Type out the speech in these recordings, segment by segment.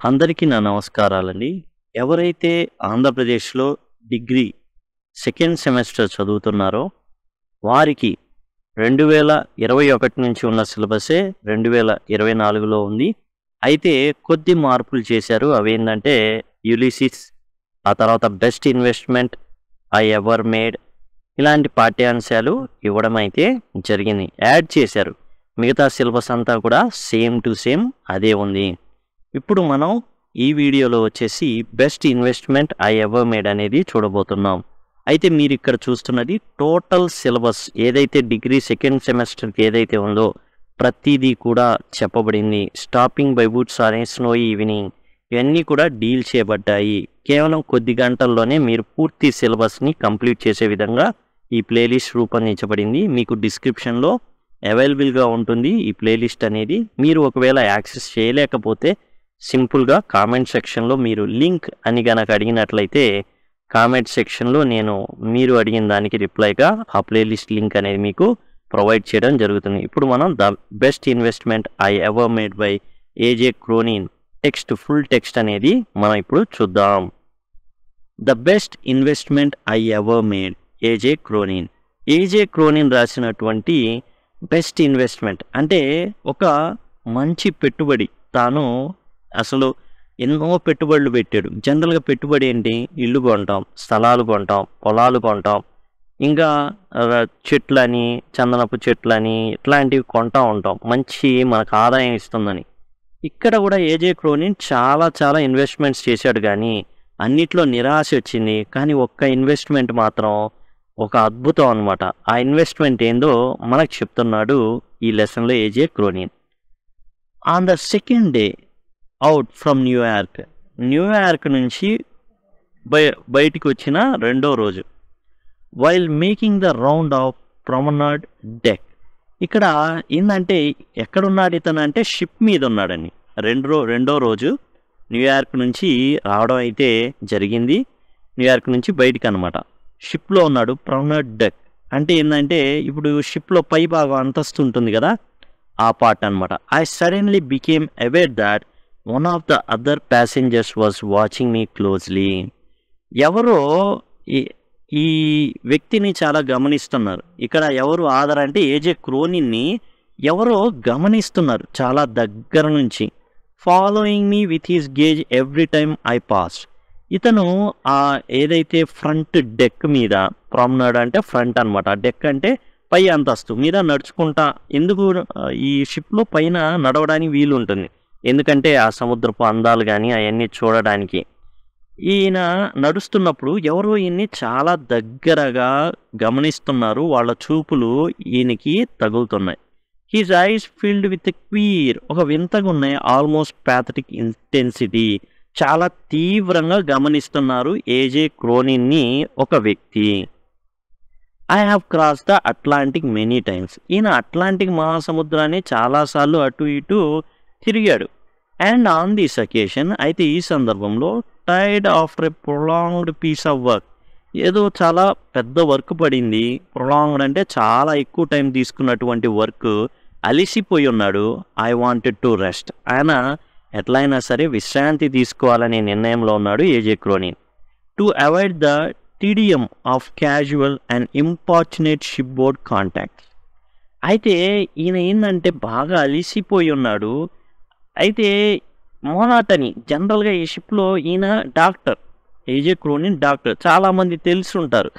అందరికీ నా నమస్కారాలండి. ఎవరైతే ఆంధ్రప్రదేశ్‌లో డిగ్రీ సెకండ్ సెమిస్టర్ చదువుతున్నారో వారికి 2021 నుంచి ఉన్న సిలబసే 2024లో ఉంది. అయితే కొద్ది మార్పులు చేశారు. అవేంటంటే యులిసిస్, ఆ తర్వాత best investment I ever made ఇలాంటి పాఠ్యాంశాలు ఇవ్వడం అయితే జరిగింది. యాడ్ చేశారు. మిగతా సిలబస్ అంతా కూడా సేమ్ టు సేమ్ అదే ఉంది. ఇప్పుడు మనం ఈ వీడియోలో వచ్చేసి best investment I ever made అనేది చూడబోతున్నాం. అయితే మీరు ఇక్కడ చూస్తున్నది టోటల్ సిలబస్ ఏదైతే డిగ్రీ సెకండ్ సెమిస్టర్కి ఏదైతే ఉందో ప్రతిదీ కూడా చెప్పబడింది. Stopping by woods on a snowy evening ఇవన్నీ కూడా డీల్ చేయబడ్డాయి. కేవలం కొద్ది గంటల్లోనే మీరు పూర్తి సిలబస్ని కంప్లీట్ చేసే విధంగా ఈ ప్లేలిస్ట్ రూపొందించబడింది. మీకు డిస్క్రిప్షన్లో అవైలబుల్గా ఉంటుంది ఈ ప్లేలిస్ట్ అనేది. మీరు ఒకవేళ యాక్సెస్ చేయలేకపోతే సింపుల్గా కామెంట్ సెక్షన్లో మీరు లింక్ అని గనక అడిగినట్లయితే కామెంట్ సెక్షన్లో నేను మీరు అడిగిన దానికి రిప్లైగా ఆ ప్లేలిస్ట్ లింక్ అనేది మీకు ప్రొవైడ్ చేయడం జరుగుతుంది. ఇప్పుడు మనం the best investment I ever made by AJ Cronin full text అనేది మనం ఇప్పుడు చూద్దాం. The best investment I ever made AJ Cronin. AJ Cronin రాసినటువంటి బెస్ట్ ఇన్వెస్ట్మెంట్ అంటే ఒక మంచి పెట్టుబడి. తాను అసలు ఎన్నో పెట్టుబడులు పెట్టాడు. జనరల్గా పెట్టుబడి ఏంటి? ఇల్లు కొంటాం, స్థలాలు కొంటాం, పొలాలు కొంటాం, ఇంకా చెట్లని, చందనపు చెట్లని ఇట్లాంటివి కొంటా ఉంటాం, మంచి మనకు ఆదాయం ఇస్తుందని. ఇక్కడ కూడా ఏజే క్రోనిన్ చాలా ఇన్వెస్ట్మెంట్స్ చేశాడు, కానీ అన్నిట్లో నిరాశ వచ్చింది. కానీ ఒక్క ఇన్వెస్ట్మెంట్ మాత్రం ఒక అద్భుతం అనమాట. ఆ ఇన్వెస్ట్మెంట్ ఏందో మనకు చెప్తున్నాడు ఈ లెసన్లో AJ Cronin. On the second day out from New York నుంచి బయటికి వచ్చిన రెండో రోజు, while making the round of promenade deck. ఇక్కడ ఏంటంటే ఎక్కడున్నాడు ఇతను అంటే షిప్ మీద ఉన్నాడని. రెండో రోజు న్యూయార్క్ నుంచి రావడం అయితే జరిగింది. న్యూయార్క్ నుంచి బయటికి అనమాట. షిప్లో ఉన్నాడు. ప్రొమనాడ్ డెక్ అంటే ఏంటంటే ఇప్పుడు షిప్లో పై భాగం అంతస్తు ఉంటుంది కదా, ఆ పార్ట్ అనమాట. I suddenly became aware that one of the other passengers was watching me closely. ఎవరో ఈ వ్యక్తిని చాలా గమనిస్తున్నారు. ఇక్కడ ఎవరు ఆధార్ అంటే ఏజే క్రోనిన్ని ఎవరో గమనిస్తున్నారు చాలా దగ్గర నుంచి. Following me with his gauge every time I pass. ఇతను ఆ ఏదైతే ఫ్రంట్ డెక్ మీద, ప్రామ్నాడ్ అంటే ఫ్రంట్ అనమాట, డెక్ అంటే పై అంతస్తు మీద నడుచుకుంటా. ఎందుకు ఈ షిప్లో పైన నడవడానికి వీలు ఉంటుంది, ఎందుకంటే ఆ సముద్రపు అందాలు కానీ అవన్నీ చూడడానికి. ఈయన నడుస్తున్నప్పుడు ఎవరో ఈయన్ని చాలా దగ్గరగా గమనిస్తున్నారు. వాళ్ళ చూపులు ఈయనకి తగులుతున్నాయి. His eyes filled with queer, ఒక వింతగా ఉన్నాయి, ఆల్మోస్ట్ ప్యాథటిక్ ఇంటెన్సిటీ, చాలా తీవ్రంగా గమనిస్తున్నారు ఏజే క్రోనిన్ని ఒక వ్యక్తి. I have cross the Atlantic many times. ఈయన అట్లాంటిక్ మహాసముద్రాన్ని చాలాసార్లు అటు ఇటు తిరిగాడు. అండ్ ఆన్ దిస్ అకేషన్, అయితే ఈ సందర్భంలో tired after a prolonged piece of work, ఏదో చాలా పెద్ద వర్క్ పడింది. ప్రొలాంగ్డ్ అంటే చాలా ఎక్కువ టైం తీసుకున్నటువంటి వర్క్, అలిసిపోయి ఉన్నాడు. ఐ వాంటెడ్ టు రెస్ట్, ఆయన ఎట్లయినా సరే విశ్రాంతి తీసుకోవాలనే నిర్ణయంలో ఉన్నాడు AJ Cronin. To avoid the tedium of casual and importunate shipboard contacts. అయితే ఈయన ఏంటంటే బాగా అలిసిపోయి ఉన్నాడు. అయితే మోనాటని, జనరల్గా ఈ షిప్లో ఈయన డాక్టర్, ఏజే క్రోనిన్ డాక్టర్, చాలామంది తెలిసి ఉంటారు,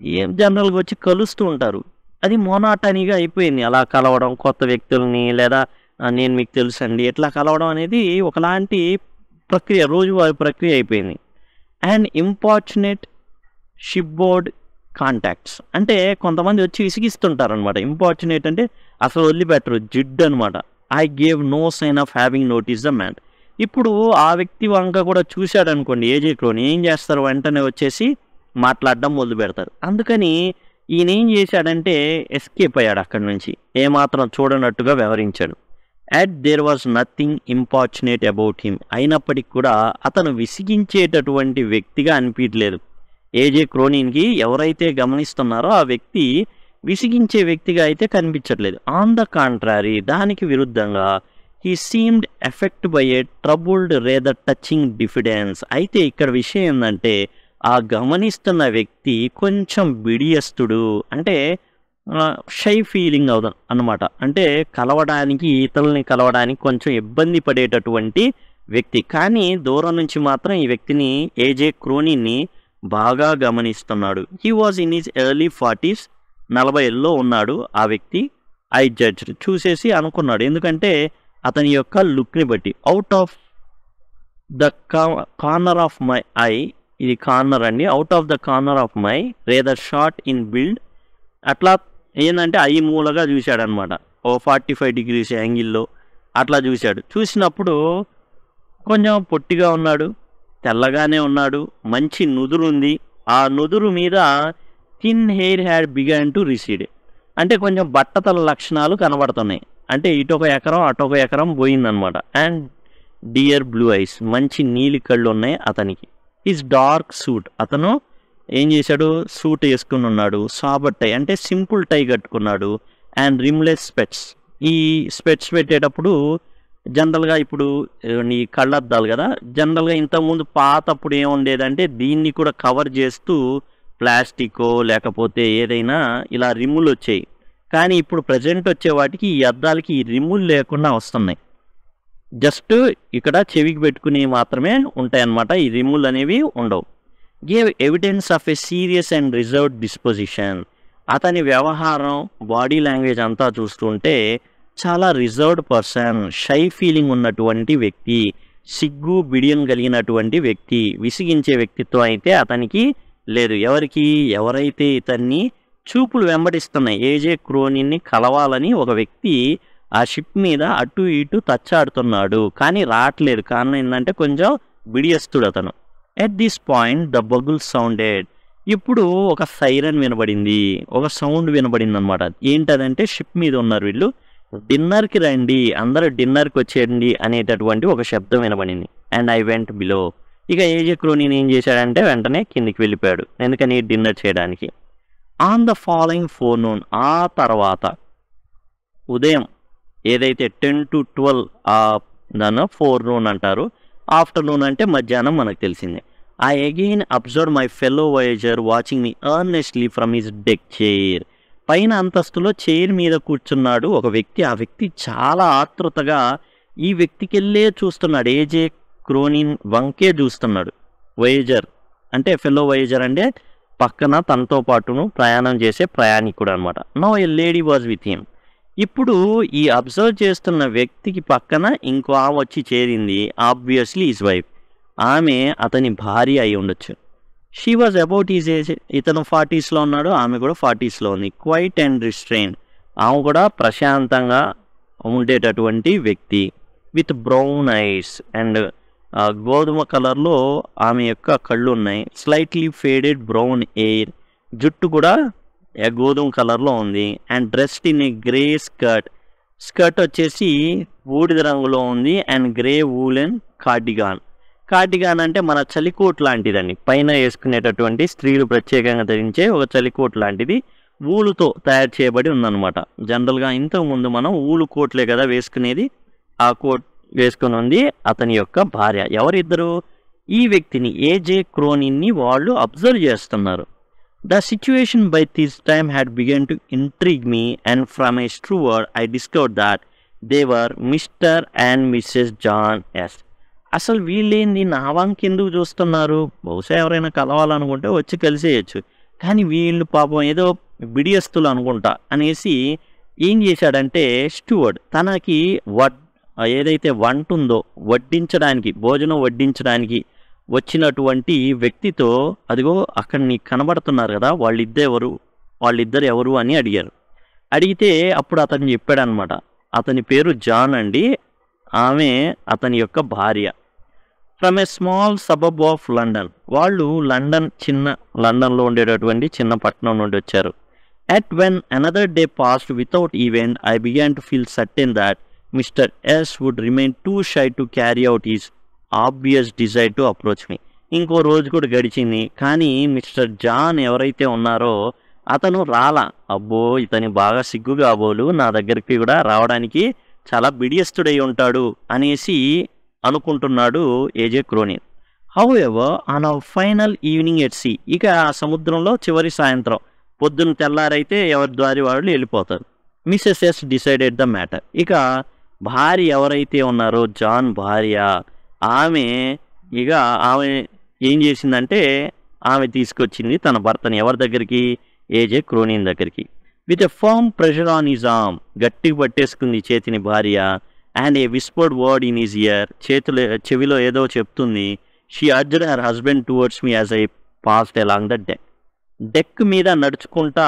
ఏం జనరల్గా వచ్చి కలుస్తూ ఉంటారు. అది మోనాటనీగా అయిపోయింది. అలా కలవడం, కొత్త వ్యక్తుల్ని లేదా నేను మీకు తెలుసు అండి ఎట్లా కలవడం అనేది ఒకలాంటి ప్రక్రియ, రోజువారీ ప్రక్రియ అయిపోయింది. And importunate shipboard contacts అంటే కొంతమంది వచ్చి విసిగిస్తుంటారు అనమాట. ఇంపార్చునేట్ అంటే అసలు వదిలిపెట్టరు, జిడ్ అనమాట. I gave no sign of having notice the man. ఇప్పుడు ఆ వ్యక్తి వంక కూడా చూశాడు అనుకోండి ఏజే క్రోనిన్, ఏం చేస్తారు, వెంటనే వచ్చేసి మాట్లాడడం మొదలు పెడతారు. అందుకని ఈయన ఏం చేశాడంటే ఎస్కేప్ అయ్యాడు అక్కడి నుంచి, ఏమాత్రం చూడనట్టుగా వ్యవహరించాడు. At there was nothing importunate about him. అయినప్పటికీ కూడా అతను విసిగించేటటువంటి వ్యక్తిగా అనిపించలేదు ఏజే క్రోనిన్కి. ఎవరైతే గమనిస్తున్నారో ఆ వ్యక్తి విసిగించే వ్యక్తిగా అయితే కనిపించట్లేదు. ఆన్ ద కాంట్రారీ, దానికి విరుద్ధంగా he seemed effect by a troubled rather touching diffidence. అయితే ఇక్కడ విషయం ఏంటంటే ఆ గమనిస్తున్న వ్యక్తి కొంచెం బిడియస్తుడు, అంటే షై ఫీలింగ్ అవుదాం అన్నమాట. అంటే ఇతరులని కలవడానికి కొంచెం ఇబ్బంది పడేటటువంటి వ్యక్తి. కానీ దూరం నుంచి మాత్రం ఈ వ్యక్తిని ఏజే క్రోనీని బాగా గమనిస్తున్నాడు. He was in his early 40s, 40 ఉన్నాడు ఆ వ్యక్తి. ఐ జడ్జ్డ్, చూసేసి అనుకున్నాడు, ఎందుకంటే అతని యొక్క లుక్ని బట్టి. Out of the corner of my I, ఇది కార్నర్ అండి, out of the corner of my rather short in build, అట్లా ఏంటంటే ఐ మూలగా చూశాడనమాట. ఓ 45 degrees యాంగిల్లో అట్లా చూశాడు. చూసినప్పుడు కొంచెం పొట్టిగా ఉన్నాడు, తెల్లగానే ఉన్నాడు, మంచి నుదురు ఉంది. ఆ నుదురు మీద thin hair had began to రిసీడ్, అంటే కొంచెం బట్టతల లక్షణాలు కనబడుతున్నాయి. అంటే ఇటొక ఎకరం అటొక ఎకరం పోయిందనమాట. అండ్ డియర్ బ్లూ ఐస్, మంచి నీలి కళ్ళు ఉన్నాయి అతనికి. హిస్ డార్క్ సూట్, అతను ఏం చేశాడు, సూట్ వేసుకుని ఉన్నాడు. సాబర్ టై, అంటే సింపుల్ టై కట్టుకున్నాడు. అండ్ రిమ్లెస్ స్పెట్స్, ఈ స్పెట్స్ పెట్టేటప్పుడు జనరల్గా ఇప్పుడు నీ కళ్ళద్దాలు కదా, జనరల్గా ఇంతకుముందు పాతప్పుడు ఏముండేదంటే దీన్ని కూడా కవర్ చేస్తూ ప్లాస్టికో లేకపోతే ఏదైనా ఇలా రిమ్ములు వచ్చాయి. కానీ ఇప్పుడు ప్రజెంట్ వచ్చే వాటికి ఈ అద్దాలకి ఈ రిమ్ములు లేకుండా వస్తున్నాయి. జస్ట్ ఇక్కడ చెవికి పెట్టుకుని మాత్రమే ఉంటాయి అన్నమాట, ఈ రిమ్ములు అనేవి ఉండవు. Gave evidence of a serious and reserved disposition. అతని వ్యవహారం, బాడీ లాంగ్వేజ్ అంతా చూస్తుంటే చాలా రిజర్వ్డ్ పర్సన్, షై ఫీలింగ్ ఉన్నటువంటి వ్యక్తి, సిగ్గు బిడియం కలిగినటువంటి వ్యక్తి. విసిగించే వ్యక్తిత్వం అయితే అతనికి లేదు. ఎవరైతే ఇతన్ని చూపులు వెంబడిస్తున్నాయి, ఏజే క్రోనీని కలవాలని ఒక వ్యక్తి ఆ షిప్ మీద అటు ఇటు తచ్చాడుతున్నాడు, కానీ రావట్లేదు. కారణం ఏంటంటే కొంచెం బిడియస్తుడు అతను. At this point the bugle sounded. ఇప్పుడు ఒక సైరన్ వినబడింది, ఒక సౌండ్ వినబడింది అనమాట. ఏంటదంటే షిప్ మీద ఉన్నారు వీళ్ళు, డిన్నర్కి రండి, అందరూ డిన్నర్కి వచ్చేయండి అనేటటువంటి ఒక శబ్దం వినబడింది. And I went below. ఇక ఏజే క్రోనీని ఏం చేశాడంటే వెంటనే కిందికి వెళ్ళిపోయాడు, ఎందుకని డిన్నర్ చేయడానికి. ఆన్ ద ఫాలోయింగ్ ఫోర్నూన్, ఆ తర్వాత ఉదయం ఏదైతే 10 to 12 దాన్ని ఫోర్నూన్ అంటారు, ఆఫ్టర్నూన్ అంటే మధ్యాహ్నం మనకు తెలిసిందే. I again observe my fellow Voyager watching me earnestly from his deck chair. పైన అంతస్తులో చైర్ మీద కూర్చున్నాడు ఒక వ్యక్తి. ఆ వ్యక్తి చాలా ఆతృతగా ఈ వ్యక్తికి వెళ్ళే చూస్తున్నాడు, ఏజే క్రోనీన్ వంకే చూస్తున్నాడు. వాయేజర్ అంటే ఫెలో వాయేజర్ అంటే పక్కన తనతో పాటును ప్రయాణం చేసే ప్రయాణికుడు అనమాట. No a lady was with him. ఇప్పుడు ఈ అబ్జర్వ్ చేస్తున్న వ్యక్తికి పక్కన ఇంకో ఆమె వచ్చి చేరింది. ఆబ్వియస్లీ హిజ్ వైఫ్, ఆమె అతని భార్య అయి ఉండొచ్చు. She was about is age. ఇతను 40sలో ఉన్నాడు, ఆమె కూడా 40sలో ఉంది. క్వైట్ అండ్ రిస్ట్రెయిన్, ఆమె కూడా ప్రశాంతంగా ఉండేటటువంటి వ్యక్తి. విత్ బ్రౌన్ ఐస్ అండ్ గోధుమ కలర్లో ఆమె యొక్క కళ్ళు ఉన్నాయి. స్లైట్లీ ఫేడెడ్ బ్రౌన్ ఎయిర్, జుట్టు కూడా గోధుమ కలర్లో ఉంది. And dressed in a grey skirt వచ్చేసి బూడిద రంగులో ఉంది. అండ్ గ్రే వూలెన్ కార్డిగాన్ అంటే మన చలికోట్ లాంటిదండి, పైన వేసుకునేటటువంటి స్త్రీలు ప్రత్యేకంగా ధరించే ఒక చలికోట్ లాంటిది, ఊలుతో తయారు చేయబడి ఉందన్నమాట. జనరల్గా ఇంతకుముందు మనం ఊలు కోట్లే కదా వేసుకునేది, ఆ కోట్ వేసుకుని ఉంది అతని యొక్క భార్య. ఎవరిద్దరు? ఈ వ్యక్తిని ఏజే క్రోనీని వాళ్ళు అబ్జర్వ్ చేస్తున్నారు. The situation by this time had begun to intrigue me, and from a steward I discovered that they were Mr. and Mrs. John S. అసలు వీళ్ళేంది నా వంక ఎందుకు చూస్తున్నారు? బహుశా ఎవరైనా కలవాలనుకుంటే వచ్చి కలిసేయచ్చు, కానీ వీళ్ళు పాపం ఏదో బిడియస్తులు అనుకుంటా అనేసి ఏం చేశాడంటే స్టూవర్డ్ తనకి ఏదైతే వంట ఉందో వడ్డించడానికి, భోజనం వడ్డించడానికి వచ్చినటువంటి వ్యక్తితో, అదిగో అక్కడ నీకు కనబడుతున్నారు కదా వాళ్ళిద్దరు ఎవరు అని అడిగారు. అడిగితే అప్పుడు అతను చెప్పాడనమాట, అతని పేరు జాన్ అండి, ఆమె అతని యొక్క భార్య. From a small suburb of London, వాళ్ళు లండన్లో ఉండేటటువంటి చిన్న పట్టణం నుండి వచ్చారు. At when another day passed without event I began to feel certain that Mr S would remain too shy to carry out his obvious desire to approach me. ఇంకో రోజు కూడా గడిచింది, కానీ మిస్టర్ జాన్ ఎవరైతే ఉన్నారో అతను రాలా. అబ్బో ఇతని బాగా సిగ్గు కాబోలు నా దగ్గరికి కూడా రావడానికి చాలా బిడియస్తుడై ఉంటాడు అనేసి అనుకుంటున్నాడు AJ Cronin. However on our final evening at sea, ఇక ఆ సముద్రంలో చివరి సాయంత్రం పొద్దున్న తెల్లారైతే ఎవరి దారి వాళ్ళు వెళ్ళిపోతారు. Mrs S decided the matter, ఇక భార్య ఎవరైతే ఉన్నారో జాన్ భార్య, ఆమె ఏం చేసిందంటే ఆమె తీసుకొచ్చింది తన భర్తని ఎవరి దగ్గరికి, ఏజే క్రోనిన్ దగ్గరికి. With a firm pressure on his arm, గట్టిగా పట్టేసుకుంది చేతిని భార్య. And a whispered word in his ear, చెవిలో ఏదో చెప్తుంది. She urged her husband towards me as I passed along the deck మీద నడుచుకుంటా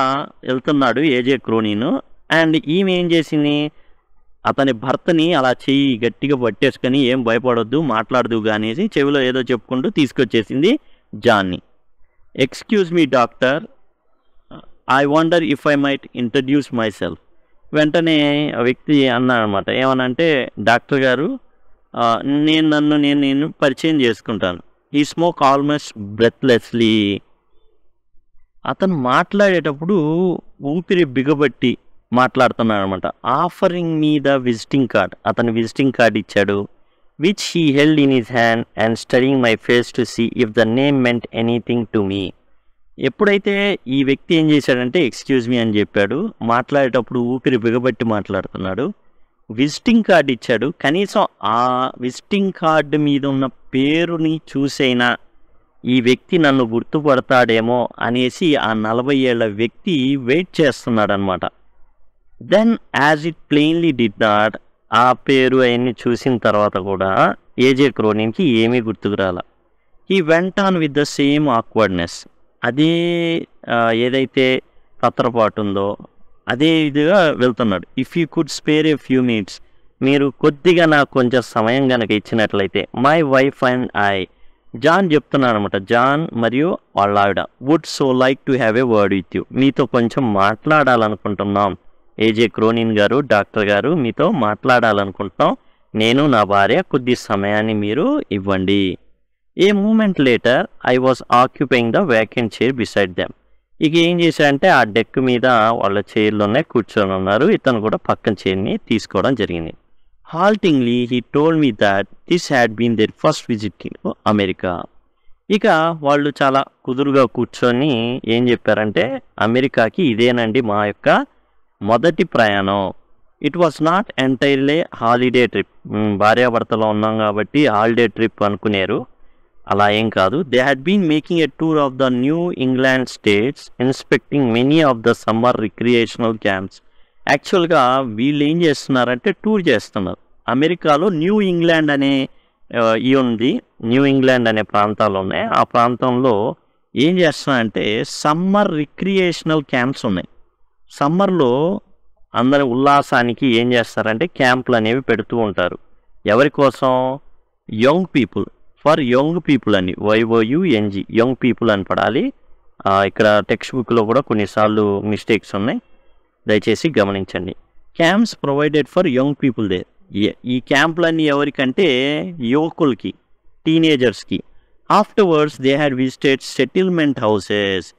వెళ్తున్నాడు ఏజే క్రోనిన్. అండ్ ఈమె ఏం చేసింది, అతని భర్తని అలా చెయ్యి గట్టిగా పట్టేసుకొని ఏం భయపడొద్దు మాట్లాడదు అనేసి చెవిలో ఏదో చెప్పుకుంటూ తీసుకొచ్చేసింది జాన్ని. Excuse me doctor, I wonder if I might introduce myself. వెంటనే ఆ వ్యక్తి అన్నాడనమాట, ఏమనంటే డాక్టర్ గారు నేను పరిచయం చేసుకుంటాను. ఈ స్మోక్ ఆల్మోస్ట్ బ్రెత్లెస్లీ. అతను మాట్లాడేటప్పుడు ఊపిరి బిగబట్టి మాట్లాడుతున్నాడు అనమాట. Offering me the visiting card, అతను విజిటింగ్ కార్డ్ ఇచ్చాడు. Which he held in his hand and studying my face to see if the name meant anything to me. ఎప్పుడైతే ఈ వ్యక్తి ఏం చేశాడంటే ఎక్స్క్యూజ్ మీ అని చెప్పాడు, మాట్లాడేటప్పుడు ఊపిరి బిగబట్టి మాట్లాడుతున్నాడు. విజిటింగ్ కార్డు ఇచ్చాడు, కనీసం ఆ విజిటింగ్ కార్డు మీద ఉన్న పేరుని చూసైనా ఈ వ్యక్తి నన్ను గుర్తుపడతాడేమో అనేసి ఆ 40 ఏళ్ల వ్యక్తి వెయిట్ చేస్తున్నాడు అనమాట. Then as it plainly did not, ఆ పేరు అవన్నీ చూసిన తర్వాత కూడా ఏజే క్రోనిన్కి ఏమీ గుర్తుకు రాల. He went on with the same awkwardness, అదే ఏదైతే తత్రపాటు ఉందో అదే ఇదిగా వెళ్తున్నాడు. If you could spare a few minutes, మీరు కొద్దిగా నాకు కొంచెం సమయం కనుక ఇచ్చినట్లయితే, my wife and I, John చెప్తున్నాడు అనమాట, జాన్ మరియు వాళ్ళ ఆవిడ, would so like to have a word with you, మీతో కొంచెం మాట్లాడాలనుకుంటున్నాం. ఏజే క్రోనిన్ గారు, డాక్టర్ గారు, మీతో మాట్లాడాలనుకుంటున్నాం, నేను నా భార్య, కొద్ది సమయాన్ని మీరు ఇవ్వండి. A moment later I was occupying the vacant chair beside them. ఇక ఏం చేశాడంటే ఆ డెక్ మీద వాళ్ళ చైర్లోనే కూర్చొని ఉన్నారు, ఇతను కూడా పక్కన చైర్ని తీసుకోవడం జరిగింది. Haltingly he told me that this had been their first visit to America. ఇక వాళ్ళు చాలా కుదురుగా కూర్చొని ఏం చెప్పారంటే, అమెరికాకి ఇదేనండి మా యొక్క మొదటి ప్రయాణం. It was not entirely holiday trip, భార్యాభర్తలో ఉన్నాం కాబట్టి హాలిడే ట్రిప్ అనుకునేరు, అలా ఏం కాదు. They had been making a tour of the New England states, inspecting many of the summer recreational camps. యాక్చువల్గా వీళ్ళు ఏం చేస్తున్నారంటే టూర్ చేస్తున్నారు. అమెరికాలో న్యూ ఇంగ్లాండ్ అనే ఉంది, న్యూ ఇంగ్లాండ్ అనే ప్రాంతాలు ఉన్నాయి. ఆ ప్రాంతంలో ఏం చేస్తున్నారంటే సమ్మర్ రిక్రియేషనల్ క్యాంప్స్ ఉన్నాయి. సమ్మర్లో అందరి ఉల్లాసానికి ఏం చేస్తారంటే క్యాంపులు అనేవి పెడుతూ ఉంటారు. ఎవరి కోసం? Young people, for young people అని, YOUNG, యంగ్ పీపుల్ అని పడాలి. ఇక్కడ టెక్స్ట్ బుక్లో కూడా కొన్నిసార్లు మిస్టేక్స్ ఉన్నాయి, దయచేసి గమనించండి. Camps provided for young people they. ఈ క్యాంపులన్నీ ఎవరికంటే యువకులకి, టీనేజర్స్కి. Afterwards they had visited settlement houses.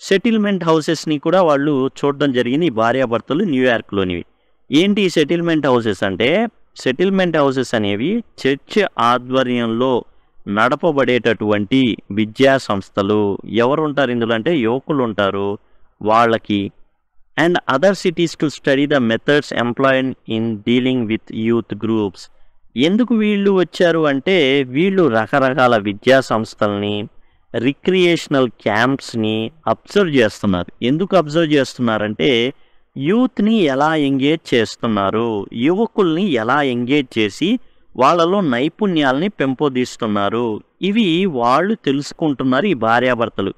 Settlement హౌసెస్ని కూడా వాళ్ళు చూడడం జరిగింది, ఈ భార్యాభర్తలు న్యూయార్క్లోనివి. ఏంటి ఈ సెటిల్మెంట్ హౌసెస్ అంటే, సెటిల్మెంట్ హౌసెస్ అనేవి చర్చ్ ఆధ్వర్యంలో నడపబడేటటువంటి విద్యా సంస్థలు. ఎవరు ఉంటారు ఇందులో అంటే యువకులు ఉంటారు వాళ్ళకి. And other cities to study the methods employed in dealing with youth groups. ఎందుకు వీళ్ళు వచ్చారు అంటే, వీళ్ళు రకరకాల విద్యా సంస్థల్ని, రిక్రియేషనల్ క్యాంప్స్ని అబ్జర్వ్ చేస్తున్నారు. ఎందుకు అబ్జర్వ్ చేస్తున్నారంటే, యూత్ని ఎలా ఎంగేజ్ చేస్తున్నారు, యువకుల్ని ఎలా ఎంగేజ్ చేసి వాళ్ళలో నైపుణ్యాలని పెంపొందిస్తున్నారు, ఇవి వాళ్ళు తెలుసుకుంటున్నారు ఈ భార్యాభర్తలు,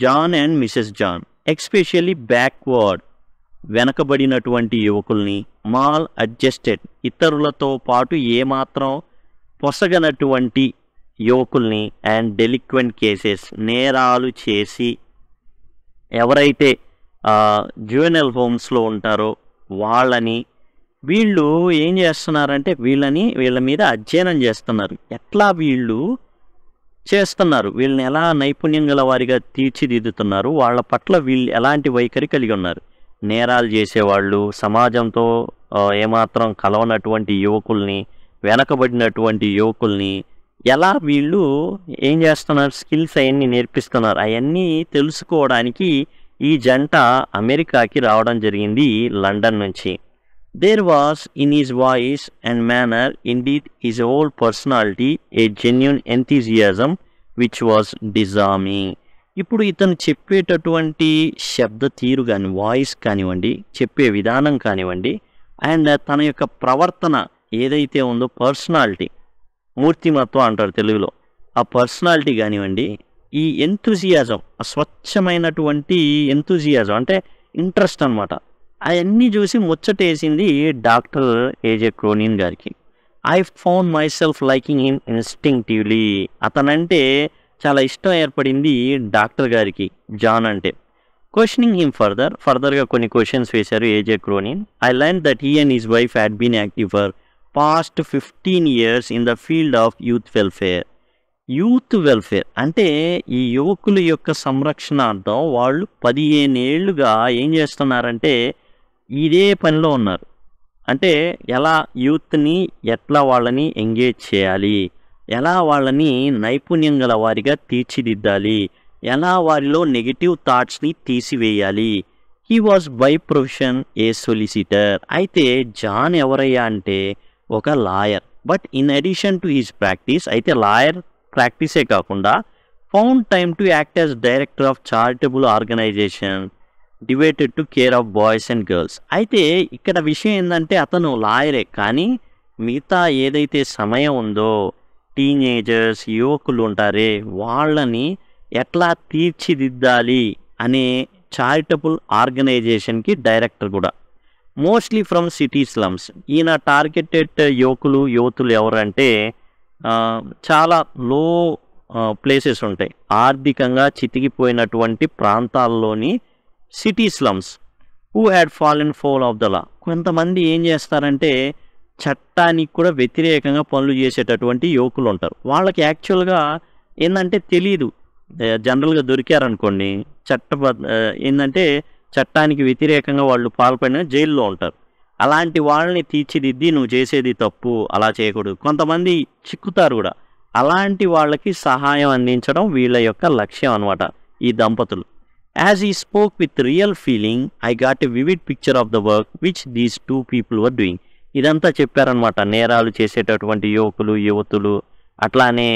John and Mrs John. Especially backward, వెనకబడినటువంటి యువకుల్ని, మాల్ అడ్జస్టెడ్, ఇతరులతో పాటు ఏమాత్రం పొసగనటువంటి యువకుల్ని, అండ్ డెలిక్వెంట్ కేసెస్, నేరాలు చేసి ఎవరైతే జ్యువెనల్ హోమ్స్లో ఉంటారో వాళ్ళని, వీళ్ళు ఏం చేస్తున్నారంటే వీళ్ళ మీద అధ్యయనం చేస్తున్నారు. ఎట్లా వీళ్ళు చేస్తున్నారు, వీళ్ళని ఎలా నైపుణ్యం గల వారిగా తీర్చిదిద్దుతున్నారు, వాళ్ళ పట్ల వీళ్ళు ఎలాంటి వైఖరి కలిగి ఉన్నారు. నేరాలు చేసేవాళ్ళు, సమాజంతో ఏమాత్రం కలవనటువంటి యువకుల్ని, వెనకబడినటువంటి యువకుల్ని ఎలా వీళ్ళు ఏం చేస్తున్నారు, స్కిల్స్ అవన్నీ నేర్పిస్తున్నారు. అవన్నీ తెలుసుకోవడానికి ఈ జంట అమెరికాకి రావడం జరిగింది లండన్ నుంచి. There was in his voice and manner indeed his whole personality a genuine enthusiasm which was disarming. ఇప్పుడు ఇతను చెప్పేటటువంటి శబ్ద తీరు కానీ, వాయిస్ కానివ్వండి, చెప్పే విధానం కానివ్వండి, అండ్ తన యొక్క ప్రవర్తన ఏదైతే ఉందో పర్సనాలిటీ, మూర్తిమత్వం అంటారు తెలుగులో, ఆ పర్సనాలిటీ కానివ్వండి, ఈ ఎంథూజియాజం, స్వచ్ఛమైనటువంటి ఎంథూజియాజం అంటే ఇంట్రెస్ట్ అనమాట, అవన్నీ చూసి ముచ్చటేసింది డాక్టర్ ఏజే క్రోనిన్ గారికి. I found my self liking him instinctively. అతనంటే చాలా ఇష్టం ఏర్పడింది డాక్టర్ గారికి, జాన్ అంటే. క్వశ్చనింగ్ హిమ్ ఫర్దర్గా కొన్ని క్వశ్చన్స్ వేశారు AJ Cronin. I learn that he and his wife had been active for past 15 years in the field of youth welfare. Youth welfare అంటే ఈ యువకుల యొక్క సంరక్షణార్థం వాళ్ళు 15 ఏళ్ళుగా ఏం చేస్తున్నారంటే ఇదే పనిలో ఉన్నారు. అంటే ఎలా యూత్ని ఎట్లా వాళ్ళని ఎంగేజ్ చేయాలి, ఎలా వాళ్ళని నైపుణ్యం గల వారిగా తీర్చిదిద్దాలి, ఎలా వారిలో నెగిటివ్ థాట్స్ని తీసివేయాలి. He was by profession a solicitor. అయితే జాన్ ఎవరయ్యా అంటే ఒక lawyer. But in addition to his practice, అయితే లాయర్ ప్రాక్టీసే కాకుండా found time to act as director of charitable organization devoted to care of boys and girls. అయితే ఇక్కడ విషయం ఏంటంటే అతను లాయరే, కానీ మిగతా ఏదైతే సమయం ఉందో టీనేజర్స్, యువకులు ఉంటారే, వాళ్ళని ఎట్లా తీర్చిదిద్దాలి అనే చారిటబుల్ ఆర్గనైజేషన్కి డైరెక్టర్ కూడా. Mostly from city slums. ఈయన టార్గెటెడ్ యువతులు ఎవరంటే చాలా లో ప్లేసెస్ ఉంటాయి, ఆర్థికంగా చితికిపోయినటువంటి ప్రాంతాల్లోని city slums who had fallen foul of the law. కొంతమంది ఏం చేస్తారంటే చట్టానికి కూడా వ్యతిరేకంగా పనులు చేసేటటువంటి యువకులు ఉంటారు. వాళ్ళకి యాక్చువల్గా ఏంటంటే తెలీదు, జనరల్గా దొరికారనుకోండి ఏంటంటే చట్టానికి వ్యతిరేకంగా వాళ్ళు పాల్పడిన జైల్లో ఉంటారు. అలాంటి వాళ్ళని తీర్చిదిద్ది నువ్వు చేసేది తప్పు, అలా చేయకూడదు. కొంతమంది చిక్కుతారు కూడా. అలాంటి వాళ్ళకి సహాయం అందించడం వీళ్ళ యొక్క లక్ష్యం అనమాట ఈ దంపతులు. యాజ్ ఈ spoke with real feeling I got a vivid picture of the work which these 2 people were doing. ఇదంతా చెప్పారనమాట. నేరాలు చేసేటటువంటి యువతులు అట్లానే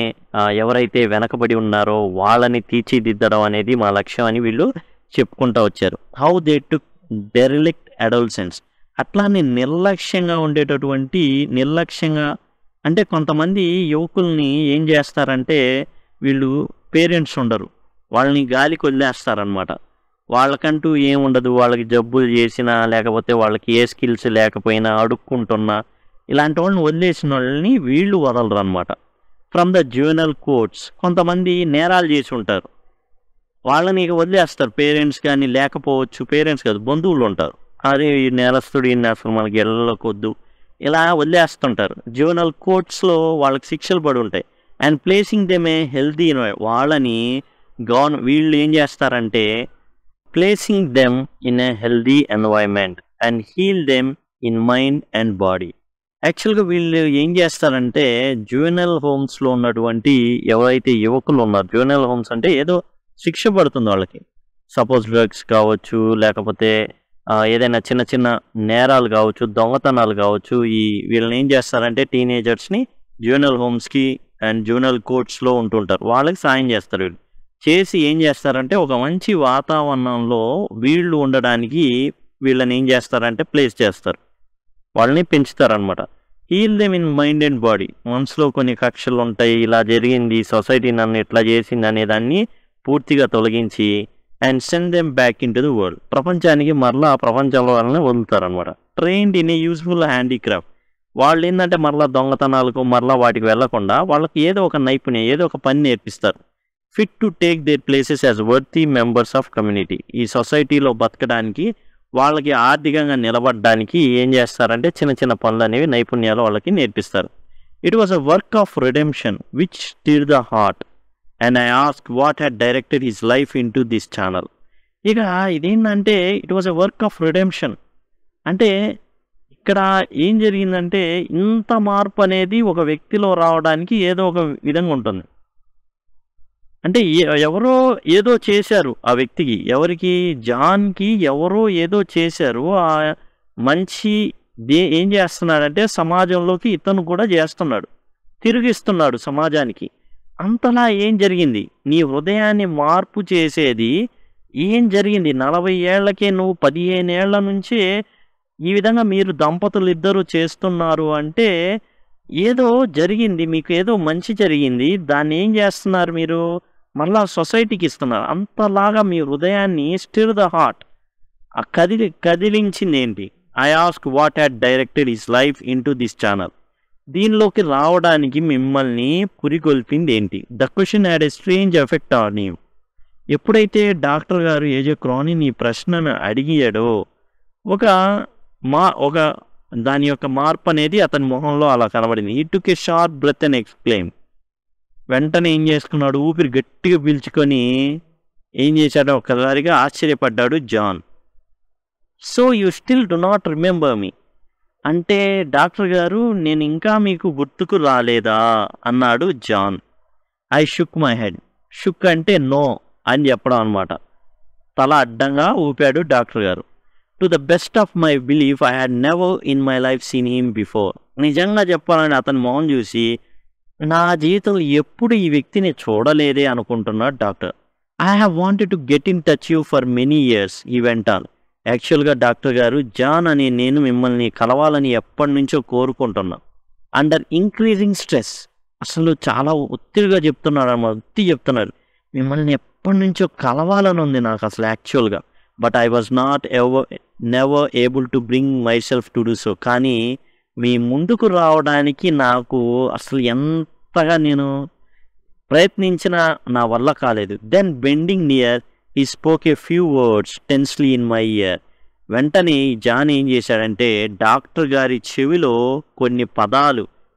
ఎవరైతే వెనకబడి ఉన్నారో వాళ్ళని తీర్చిదిద్దడం అనేది మా లక్ష్యం అని వీళ్ళు చెప్పుకుంటూ వచ్చారు. How they took derelict adolescence. అట్లానే నిర్లక్ష్యంగా అంటే కొంతమంది యువకుల్ని ఏం చేస్తారంటే వీళ్ళు పేరెంట్స్ ఉండరు, వాళ్ళని గాలికి వదిలేస్తారనమాట. వాళ్ళకంటూ ఏముండదు, వాళ్ళకి జబ్బులు చేసినా లేకపోతే వాళ్ళకి ఏ స్కిల్స్ లేకపోయినా అడుక్కుంటున్నా ఇలాంటి వాళ్ళని వదిలేసిన వాళ్ళని వీళ్ళు వదలరు అనమాట. ఫ్రమ్ ద జ్యువెనల్ కోర్ట్స్, కొంతమంది నేరాలు చేసి ఉంటారు, వాళ్ళని ఇక వదిలేస్తారు. పేరెంట్స్ కానీ లేకపోవచ్చు, పేరెంట్స్ కాదు బంధువులు ఉంటారు, అదే ఈ నేరస్తుడు ఈయన అసలు మనకి ఎళ్ళకొద్దు ఇలా వదిలేస్తుంటారు. జ్యువెనల్ కోర్ట్స్లో వాళ్ళకి శిక్షలు పడి ఉంటాయి. And placing them a healthy వాళ్ళని వీళ్ళు ఏం చేస్తారంటే placing them in a healthy environment and heal them in mind and body. యాక్చువల్గా వీళ్ళు ఏం చేస్తారంటే జ్యువెనల్ హోమ్స్లో ఉన్నటువంటి ఎవరైతే యువకులు ఉన్నారు, జ్యువెనల్ హోమ్స్ అంటే ఏదో శిక్ష పడుతుంది వాళ్ళకి, సపోజ్ డ్రగ్స్ కావచ్చు, లేకపోతే ఏదైనా చిన్న చిన్న నేరాలు కావచ్చు, దొంగతనాలు కావచ్చు, వీళ్ళని ఏం చేస్తారంటే టీనేజర్స్ని జ్యువెనల్ హోమ్స్కి అండ్ జ్యువెనల్ కోర్ట్స్లో ఉంటుంటారు, వాళ్ళకి సాయం చేస్తారు. వీళ్ళు చేసి ఏం చేస్తారంటే ఒక మంచి వాతావరణంలో వీళ్ళు ఉండడానికి వీళ్ళని ఏం చేస్తారంటే ప్లేస్ చేస్తారు, వాళ్ళని పెంచుతారనమాట. Heal them in mind and body. మనసులో కొన్ని కక్షలు ఉంటాయి, ఇలా జరిగింది, సొసైటీ నన్ను ఇట్లా చేసింది అనేదాన్ని పూర్తిగా తొలగించి and send them back into the world. ప్రపంచానికి మరలా ఆ ప్రపంచంలో వాళ్ళని వదులుతారనమాట. Trained in a useful handicraft. వాళ్ళు ఏంటంటే మరలా దొంగతనాలకు మరలా వాటికి వెళ్లకుండా వాళ్ళకి ఏదో ఒక నైపుణ్యం, ఏదో ఒక పని నేర్పిస్తారు. Fit to take their places as worthy members of community. ఈ సొసైటీలో బతకడానికి, వాళ్ళకి ఆర్థికంగా నిలబడడానికి ఏం చేస్తారంటే చిన్న చిన్న పనులు అనేవి, నైపుణ్యాలు వాళ్ళకి నేర్పిస్తారు. It was a work of redemption which stir the heart and I ask what had directed his life in to this channel. ఇక ఇదేంటంటే it was a work of redemption అంటే ఇక్కడ ఏం జరిగిందంటే ఇంత మార్పు అనేది ఒక వ్యక్తిలో రావడానికి ఏదో ఒక విధంగా ఉంటుంది. అంటే ఎవరో ఏదో చేశారు ఆ వ్యక్తికి. ఎవరికి? జాన్‌కి ఎవరో ఏదో చేశారు. మంచి ఏం చేస్తున్నాడంటే సమాజంలోకి ఇతను కూడా చేస్తున్నాడు. తిరిగిస్తున్నాడు సమాజానికి. అంతలా ఏం జరిగింది? నీ హృదయాన్ని మార్పు చేసేది ఏం జరిగింది? 40 ఏళ్లకే నువ్వు 15 ఏళ్ల నుంచే ఈ విధంగా మీరు దంపతులిద్దరూ చేస్తున్నారు అంటే ఏదో జరిగింది. మీకు ఏదో మంచి జరిగింది. దాన్ని ఏం చేస్తున్నారు మీరు? మళ్ళా సొసైటీకి ఇస్తున్నారు. అంతలాగా మీ హృదయాన్ని స్టిర్ ద హార్ట్ కదిలించింది ఏంటి? I ask what had directed his life into this channel. దీనిలోకి రావడానికి మిమ్మల్ని పురికొల్పింది ఏంటి? The question had a strange effect on you. ఎప్పుడైతే డాక్టర్ గారు ఏజే క్రోనిన్ ఈ ప్రశ్నను అడిగాడో ఒక దాని యొక్క మార్పు అనేది అతని మొహంలో అలా కనబడింది. He took a sharp breath and exclaim. వెంటనే ఏం చేసుకున్నాడు? ఊపిరి గట్టిగా పీల్చుకొని ఏం చేశాడో ఒక్కసారిగా ఆశ్చర్యపడ్డాడు John. So you still do not remember me. అంటే డాక్టర్ గారు నేను ఇంకా మీకు గుర్తుకు రాలేదా అన్నాడు John. I shook my head. Shook అంటే నో అని చెప్పడం అనమాట. తల అడ్డంగా ఊపాడు డాక్టర్ గారు. To the best of my belief I had never in my life seen him before. నిజంగా చెప్పాలని అతని మొహం చూసి నా జీవితంలో ఎప్పుడు ఈ వ్యక్తిని చూడలేదే అనుకుంటున్నాడు doctor. I have wanted to get in touch you for many years ఈ వెంట. యాక్చువల్గా డాక్టర్ గారు జాన్ అని నేను మిమ్మల్ని కలవాలని ఎప్పటి నుంచో కోరుకుంటున్నా. Under increasing stress. అసలు చాలా ఒత్తిడిగా చెప్తున్నాడు అన్నమాట. ఒత్తి చెప్తున్నారు. మిమ్మల్ని ఎప్పటి నుంచో కలవాలని ఉంది నాకు అసలు యాక్చువల్గా. But I was not never able to bring my self to do so. కానీ మీ ముందుకు రావడానికి నాకు అసలు ఎంతగా నేను ప్రయత్నించినా నా వల్ల కాలేదు. Then bending near he spoke a few words tensely in my ear. వెంటనే జాన్ ఏం చేశాడంటే డాక్టర్ గారి చెవిలో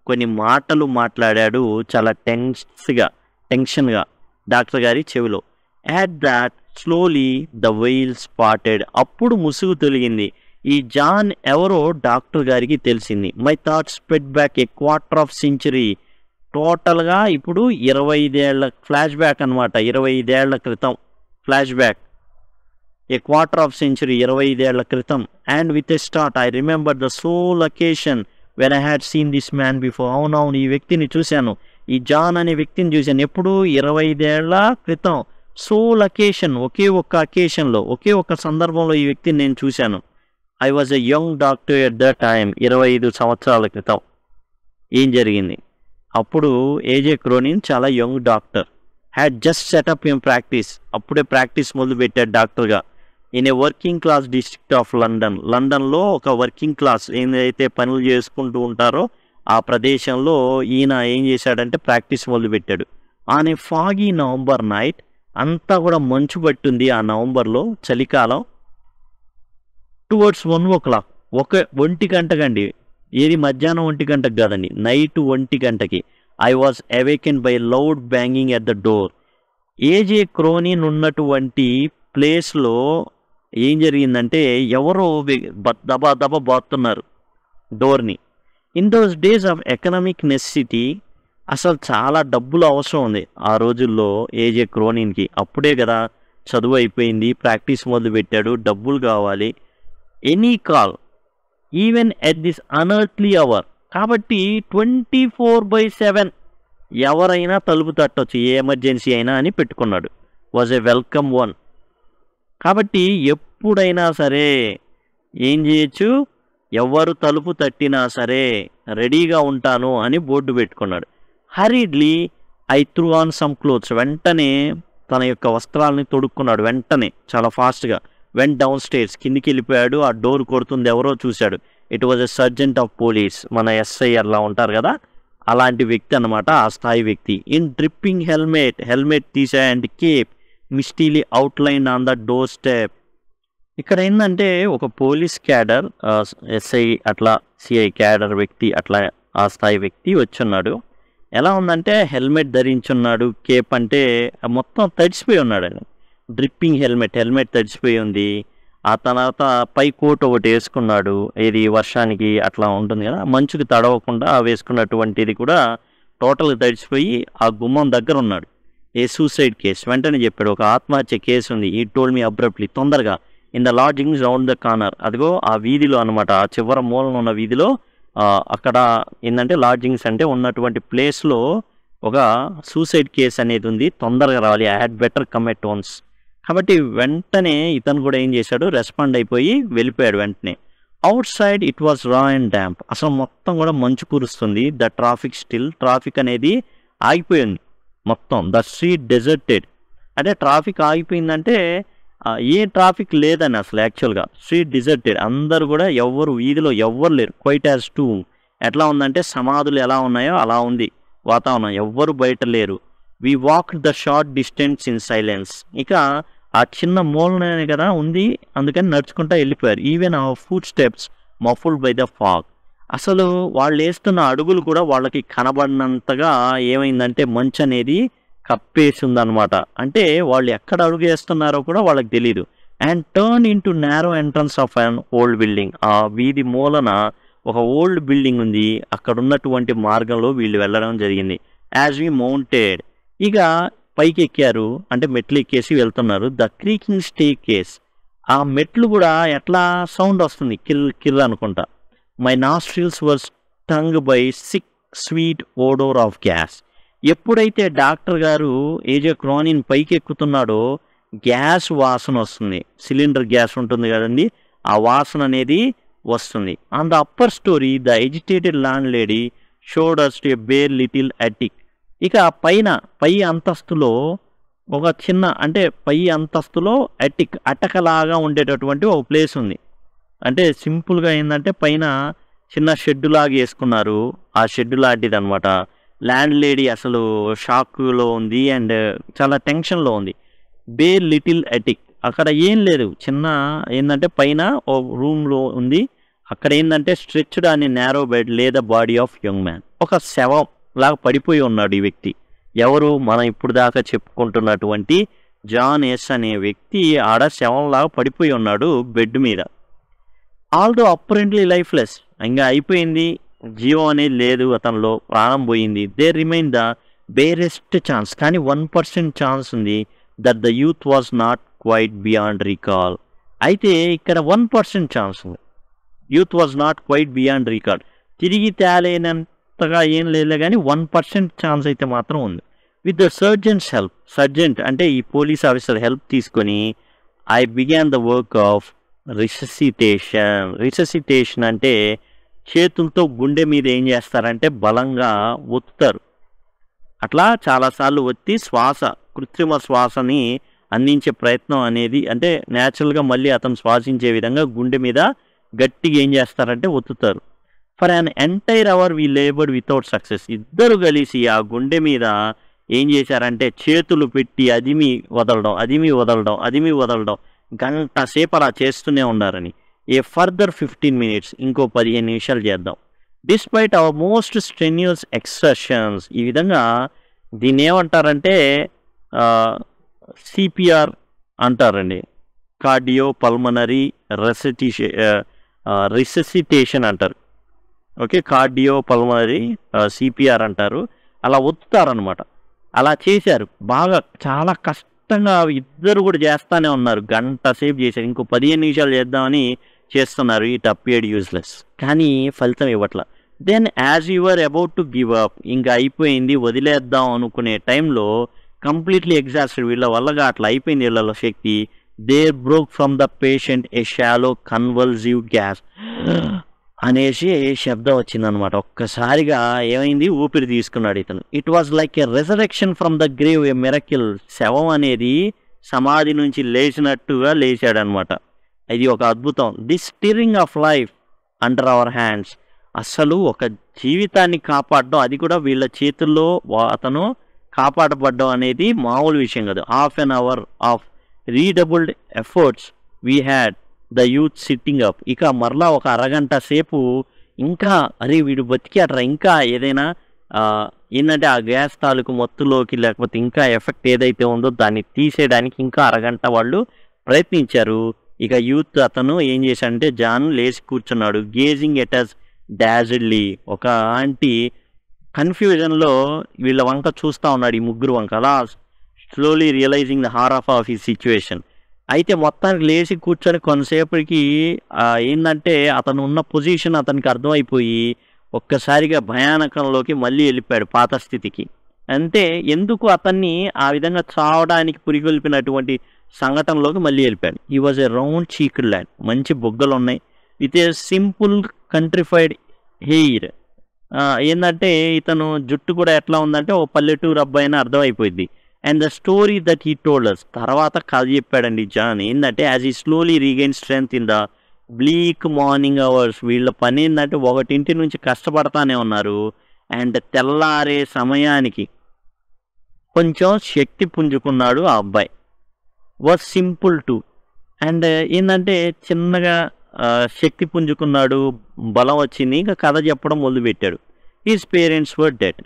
కొన్ని మాటలు మాట్లాడాడు. చాలా టెన్షన్గా డాక్టర్ గారి చెవిలో. At that slowly the veil spotted. అప్పుడు ముసుగు తొలగింది. ఈ జాన్ ఎవరో డాక్టర్ గారికి తెలిసింది. My thoughts spread back a quarter of century. టోటల్గా ఇప్పుడు 25 ఏళ్ల ఫ్లాష్ బ్యాక్ అనమాట. 25 ఏళ్ల క్రితం flash back. A quarter of century 25 ఏళ్ల క్రితం. And with a start I remember the sole occasion when I had seen this man before. అవునవును, ఈ వ్యక్తిని చూశాను, ఈ జాన్ అనే వ్యక్తిని చూశాను. ఎప్పుడు? 25 ఏళ్ల క్రితం. సోల్ అకేషన్, ఒకే ఒక్క సందర్భంలో ఈ వ్యక్తిని నేను చూశాను. I was a young doctor at the time. 25 సంవత్సరాల క్రితం ఏం జరిగింది? అప్పుడు ఏజే క్రోనిన్ చాలా young doctor. Had just setup in practice. అప్పుడే ప్రాక్టీస్ మొదలుపెట్టాడు డాక్టర్గా. In a working class district of లండన్లో ఒక వర్కింగ్ క్లాస్ ఏదైతే పనులు చేసుకుంటూ ఉంటారో ఆ ప్రదేశంలో ఈయన ఏం చేశాడంటే ప్రాక్టీస్ మొదలుపెట్టాడు. On a foggy November night. అంతా కూడా మంచు పట్టుంది ఆ నవంబర్లో, చలికాలం. టువర్డ్స్ 1 o'clock, 1 గంటకండి. ఏది? మధ్యాహ్నం 1 గంటకు కాదండి, నైట్ 1 గంటకి. I was awaken by loud banging at the door. AJ Cronin ఉన్నటువంటి ప్లేస్లో ఏం జరిగిందంటే ఎవరో దబా బాతున్నారు డోర్ని. In those days of economic necessity, అసలు చాలా డబ్బులు అవసరం ఉంది ఆ రోజుల్లో ఏజే క్రోనిన్కి. అప్పుడే కదా చదువు అయిపోయింది, ప్రాక్టీస్ మొదలు పెట్టాడు, డబ్బులు కావాలి. Any call even at this unearthly hour. కాబట్టి 24/7 ఎవరైనా తలుపు తట్టొచ్చు, ఏ ఎమర్జెన్సీ అయినా అని పెట్టుకున్నాడు. Was a welcome one. కాబట్టి ఎప్పుడైనా సరే ఏం చేయొచ్చు, ఎవరు తలుపు తట్టినా సరే రెడీగా ఉంటాను అని బోర్డు పెట్టుకున్నాడు. హరీడ్లీ I through on some clothes. వెంటనే తన యొక్క వస్త్రాలని తొడుక్కున్నాడు. వెంటనే చాలా ఫాస్ట్గా వెంట్ డౌన్ స్టేర్స్. కిందికి వెళ్ళిపోయాడు. ఆ డోర్ కొడుతుంది ఎవరో చూశాడు. It was a sergeant of police. మన ఎస్ఐ అలా ఉంటారు కదా, అలాంటి వ్యక్తి అనమాట, ఆ స్థాయి వ్యక్తి. ఇన్ డ్రిప్పింగ్ హెల్మెట్ తీసా and cape misty outlined on the doorstep. ఇక్కడ ఏంటంటే ఒక పోలీస్ క్యాడర్, ఎస్ఐ అట్లా సిఐ క్యాడర్ వ్యక్తి, అట్లా ఆ స్థాయి వ్యక్తి వచ్చున్నాడు. ఎలా ఉందంటే హెల్మెట్ ధరించున్నాడు, కేప్ అంటే మొత్తం తడిసిపోయి ఉన్నాడు. డ్రిప్పింగ్ హెల్మెట్ తడిసిపోయి ఉంది. ఆ తర్వాత పై కోట్ ఒకటి వేసుకున్నాడు. ఇది వర్షానికి అట్లా ఉంటుంది కదా, మంచుకి తడవకుండా వేసుకున్నటువంటిది కూడా టోటల్గా తడిచిపోయి ఆ గుమ్మం దగ్గర ఉన్నాడు. ఏ సూసైడ్ కేసు వెంటనే చెప్పాడు, ఒక ఆత్మహత్య కేసు ఉంది. ఈ టోల్డ్ మీ అబ్రప్ట్లీ, తొందరగా in the lodgings round the corner. అదిగో ఆ వీధిలో అనమాట, ఆ చివర మూలన ఉన్న వీధిలో అక్కడ ఏంటంటే లాడ్జింగ్స్ అంటే ఉన్నటువంటి ప్లేస్లో ఒక సూసైడ్ కేసు అనేది ఉంది, తొందరగా రావాలి, I had better come at once. కాబట్టి వెంటనే ఇతను కూడా ఏం చేశాడు, రెస్పాండ్ అయిపోయి వెళ్ళిపోయాడు వెంటనే. అవుట్ సైడ్ ఇట్ వాజ్ రా అండ్ డ్యాంప్, అసలు మొత్తం కూడా మంచు కురుస్తుంది. ద ట్రాఫిక్ స్టిల్, ట్రాఫిక్ అనేది ఆగిపోయింది మొత్తం. ద స్ట్రీట్ డెజర్టెడ్, అంటే ట్రాఫిక్ ఆగిపోయిందంటే ఏ ట్రాఫిక్ లేదని అసలు యాక్చువల్గా స్ట్రీట్ డిజర్టెడ్, అందరూ కూడా ఎవ్వరు వీధిలో ఎవ్వరు లేరు. క్వైట్ యాజ్ టూ, ఎట్లా ఉందంటే సమాధులు ఎలా ఉన్నాయో అలా ఉంది వాతావరణం, ఎవ్వరు బయట లేరు. We walk the short distance in silence, ఇక ఆ చిన్న మూలనే కదా ఉంది, అందుకని నడుచుకుంటా వెళ్ళిపోయారు. ఈవెన్ ఆ foot steps muffled by the fog, అసలు వాళ్ళు వేస్తున్న అడుగులు కూడా వాళ్ళకి కనబడినంతగా ఏమైందంటే మంచు అనేది కప్పేసి ఉందన్నమాట. అంటే వాళ్ళు ఎక్కడ అడుగు వేస్తున్నారో కూడా వాళ్ళకి తెలియదు. And turn in to narrow entrance of an old building, ఆ వీధి మూలన ఒక ఓల్డ్ బిల్డింగ్ ఉంది, అక్కడ ఉన్నటువంటి మార్గంలో వీళ్ళు వెళ్ళడం జరిగింది. యాజ్ వి మౌంటెడ్, ఇక పైకి ఎక్కారు అంటే మెట్లు ఎక్కేసి వెళ్తున్నారు. ద క్రీకింగ్ స్టే కేస్, ఆ మెట్లు కూడా ఎట్లా సౌండ్ వస్తుంది, కిల్ కిల్ అనుకుంటా. My nostrils were stung by sick sweet odour of gas, ఎప్పుడైతే డాక్టర్ గారు ఏజే క్రానిన్ పైకి ఎక్కుతున్నాడో గ్యాస్ వాసన వస్తుంది, సిలిండర్ గ్యాస్ ఉంటుంది కదండి, ఆ వాసన అనేది వస్తుంది. On the upper storey the agitated landlady showed us a bare little attic, ఇక పై అంతస్తులో ఒక చిన్న అంటే పై అంతస్తులో అటిక్ అటకలాగా ఉండేటటువంటి ఒక ప్లేస్ ఉంది. అంటే సింపుల్గా ఏంటంటే పైన చిన్న షెడ్ లాగా వేసుకున్నారు, ఆ షెడ్ లాంటిది అనమాట. ల్యాండ్ లేడీ అసలు షాక్లో ఉంది అండ్ చాలా టెన్షన్లో ఉంది. బేర్ లిటిల్ అటిక్, అక్కడ ఏం లేదు, చిన్న ఏంటంటే పైన ఓ రూమ్లో ఉంది. అక్కడ ఏంటంటే స్ట్రెచ్డ్ అనే నారో బెడ్ లేదా బాడీ ఆఫ్ యంగ్ మ్యాన్, ఒక శవం లాగా పడిపోయి ఉన్నాడు ఈ వ్యక్తి. ఎవరు, మనం ఇప్పుడు దాకా చెప్పుకుంటున్నటువంటి జాన్ ఎస్ అనే వ్యక్తి ఆడ శవంలాగా పడిపోయి ఉన్నాడు బెడ్ మీద. ఆల్దో అపరెంట్లీ లైఫ్లెస్, ఇంకా అయిపోయింది, జీవం అనేది లేదు అతనిలో, ప్రాణం పోయింది. They remain the barest chance, కానీ 1% ఛాన్స్ ఉంది that the youth was not quite beyond recall. అయితే ఇక్కడ 1% ఛాన్స్ ఉంది, youth was not quite beyond recall, తిరిగి తేలేనంతగా ఏం లేదు కానీ 1% ఛాన్స్ అయితే మాత్రం ఉంది. With the surgeons help, sergeant అంటే ఈ పోలీస్ ఆఫీసర్ హెల్ప్ తీసుకొని I began the work of resuscitation. Resuscitation అంటే చేతులతో గుండె మీద ఏం చేస్తారంటే బలంగా ఒత్తుతారు, అట్లా చాలాసార్లు ఒత్తి కృత్రిమ శ్వాసని అందించే ప్రయత్నం అనేది, అంటే న్యాచురల్గా మళ్ళీ అతను శ్వాసించే విధంగా గుండె మీద గట్టిగా ఏం చేస్తారంటే ఒత్తుతారు. For an entire hour we laboured without success, ఇద్దరు కలిసి ఆ గుండె మీద ఏం చేశారంటే చేతులు పెట్టి అదిమి వదలడం గంట సేపు అలా చేస్తూనే ఉన్నారని. ఏ ఫర్దర్ 15 minutes, ఇంకో 15 నిమిషాలు చేద్దాం. డిస్పైట్ అవర్ మోస్ట్ స్ట్రెన్యూస్ ఎక్సర్షన్స్, ఈ విధంగా దీన్ని ఏమంటారంటే సిపిఆర్ అంటారండి, కార్డియో పల్మనరీ రిససిటేషన్ అంటారు. ఓకే, కార్డియో పల్మనరీ సిపిఆర్ అంటారు. అలా ఒత్తుతారనమాట. అలా చేశారు, బాగా చాలా కష్టంగా ఇద్దరు కూడా చేస్తూనే ఉన్నారు, గంట సేపు చేశారు. ఇంకో 15 నిమిషాలు చేద్దామని చేస్తున్నారు. ఇట్ అపియర్డ్ యూజ్లెస్, కానీ ఫలితం ఇవ్వట్ల. Then as your about to give up, ఇంకా అయిపోయింది వదిలేద్దాం అనుకునే టైంలో కంప్లీట్లీ ఎగ్జాస్టెడ్, వీళ్ళ వల్లగా అట్లా అయిపోయింది వీళ్ళలో శక్తి. There broke from the patient a shallow convulsive gasp అనేసి శబ్దం వచ్చిందనమాట. ఒక్కసారిగా ఏమైంది, ఊపిరి తీసుకున్నాడు ఇతను. It was like a resurrection from the grave, a miracle. శవం అనేది సమాధి నుంచి లేచినట్టుగా లేచాడనమాట. ఇది ఒక అద్భుతం. This stirring of life under our hands, అసలు ఒక జీవితాన్ని కాపాడడం, అది కూడా వీళ్ళ చేతుల్లో అతను కాపాడబడ్డం అనేది మామూలు విషయం కాదు. Half an hour of redoubled efforts we had the youth sitting up, ఇక మరలా ఒక అరగంట సేపు ఇంకా అరే వీడు బతికి అట్రా, ఇంకా ఏదైనా ఏంటంటే ఆ గ్యాస్ తాలూకు మత్తులోకి లేకపోతే ఇంకా ఎఫెక్ట్ ఏదైతే ఉందో దాన్ని తీసేయడానికి ఇంకా అరగంట వాళ్ళు ప్రయత్నించారు. ఇక యూత్ అతను ఏం చేశాడంటే జాన్ లేచి కూర్చున్నాడు. Gazing at us dazedly. ఒక ఆంటీ కన్ఫ్యూజన్లో వీళ్ళ వంక చూస్తూ ఉన్నాడు, ఈ ముగ్గురు వంక. అలా slowly realising the horror of his situation. అయితే మొత్తానికి లేచి కూర్చొని కొంతసేపటికి ఏంటంటే అతను ఉన్న పొజిషన్ అతనికి అర్థమైపోయి ఒక్కసారిగా భయానకంలోకి మళ్ళీ వెళ్ళిపోయాడు పాత స్థితికి. అంటే ఎందుకు అతన్ని ఆ విధంగా చావడానికి పురిగొల్పినటువంటి సంఘటనలోకి మళ్ళీ వెళ్ళిపోయాడు. ఈ వాజ్ ఎ రౌండ్ చీక్డ్ ల్యాండ్, మంచి బొగ్గలు ఉన్నాయి, విత్ ఏ సింపుల్ కంట్రిఫైడ్ హెయిర్. ఏంటంటే ఇతను జుట్టు కూడా ఎట్లా ఉందంటే ఓ పల్లెటూరు అబ్బాయి అని అర్థమైపోయింది. And the story that he told us, తర్వాత కథ చెప్పాడండి జాన్. ఏంటంటే as he slowly regain strength in the bleak morning hours. వీళ్ళ పని ఏంటంటే 1 నుంచి కష్టపడతానే ఉన్నారు. అండ్ తెల్లారే సమయానికి కొంచెం శక్తి పుంజుకున్నాడు ఆ అబ్బాయి. Was simple to. అండ్ ఏంటంటే చిన్నగా శక్తి పుంజుకున్నాడు, బలం వచ్చింది, ఇంకా కథ చెప్పడం మొదలుపెట్టాడు. His parents were dead.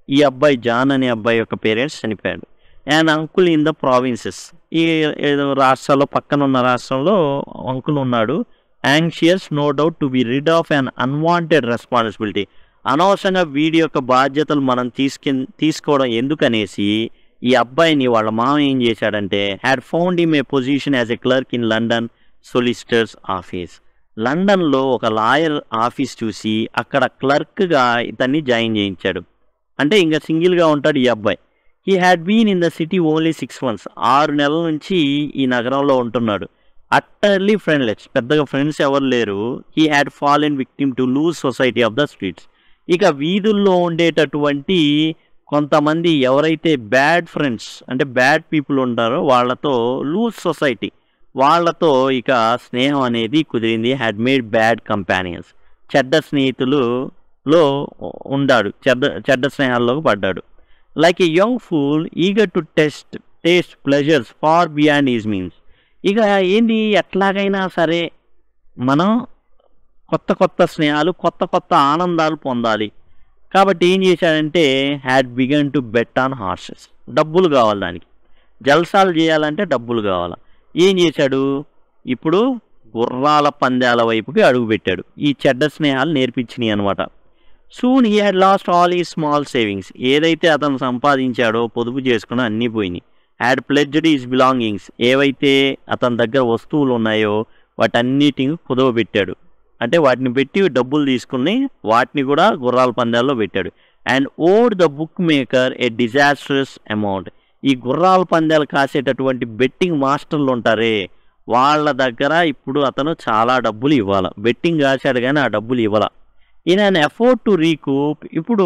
ఈ అబ్బాయి జాన్ అనే అబ్బాయి యొక్క పేరెంట్స్ చనిపోయాడు. And uncle in the provinces, ఈ ఏదో రాష్ట్రాల్లో పక్కన ఉన్న రాష్ట్రంలో అంకుల్ ఉన్నాడు. Anxious no doubt to be rid of an unwanted responsibility. అనవసరంగా వీడి యొక్క బాధ్యతలు మనం తీసుకోవడం ఎందుకనేసి ఈ అబ్బాయిని వాళ్ళ మామ ఏం చేశాడంటే had found him a position as a clerk in London solicitors office. లండన్లో ఒక లాయర్ ఆఫీస్ చూసి అక్కడ క్లర్క్గా ఇతన్ని జాయిన్ చేయించాడు. అంటే ఇంకా సింగిల్గా ఉంటాడు ఈ అబ్బాయి. He had been in the city only 6 months. 6 నెలల నుంచి ఈ నగరంలో ఉంటున్నాడు. అట్టర్లీ ఫ్రెండ్లెస్, పెద్దగా ఫ్రెండ్స్ ఎవరు లేరు. He had fallen victim to loose society of the streets. ఇక వీధుల్లో ఉండేటటువంటి కొంతమంది ఎవరైతే బ్యాడ్ ఫ్రెండ్స్ అంటే బ్యాడ్ పీపుల్ ఉంటారో వాళ్ళతో లూజ్ సొసైటీ, వాళ్ళతో ఇక స్నేహం అనేది కుదిరింది. Had made bad companions. చెడ్డ స్నేహితులలో ఉండాడు, చెడ్డ స్నేహాల్లోకి పడ్డాడు. Like a young fool eager to taste pleasures far beyond his means. ఇక ఏంది ఎట్లాగైనా సరే మనం కొత్త స్నేహాలు, కొత్త ఆనందాలు పొందాలి. కాబట్టి ఏం చేశాడంటే had begun to bet on horses. డబ్బులు కావాలి దానికి, జల్సాలు చేయాలంటే డబ్బులు కావాలి. ఏం చేశాడు, ఇప్పుడు గుర్రాల పందాల వైపుకి అడుగుపెట్టాడు. ఈ చెడ్డ స్నేహాలు నేర్పించినాయి అనమాట. Soon he had last all ఈ స్మాల్ సేవింగ్స్. ఏదైతే అతను సంపాదించాడో పొదుపు చేసుకుని అన్నీ పోయినాయి. Had pledged is belongings. ఏవైతే అతని దగ్గర వస్తువులు ఉన్నాయో వాటన్నిటిని కుదవ పెట్టాడు. అంటే వాటిని పెట్టి డబ్బులు తీసుకుని వాటిని కూడా గుర్రాల పందాల్లో పెట్టాడు. And owed the bookmaker a disastrous amount. ఈ గుర్రాల పందాలు కాసేటటువంటి బెట్టింగ్ మాస్టర్లు ఉంటారే వాళ్ళ దగ్గర ఇప్పుడు అతను చాలా డబ్బులు ఇవ్వాలి. బెట్టింగ్ కాశాడు కానీ ఆ డబ్బులు ఇవ్వాల. ఈయన అన్ ఎఫోర్డ్ టు రీకూప్. ఇప్పుడు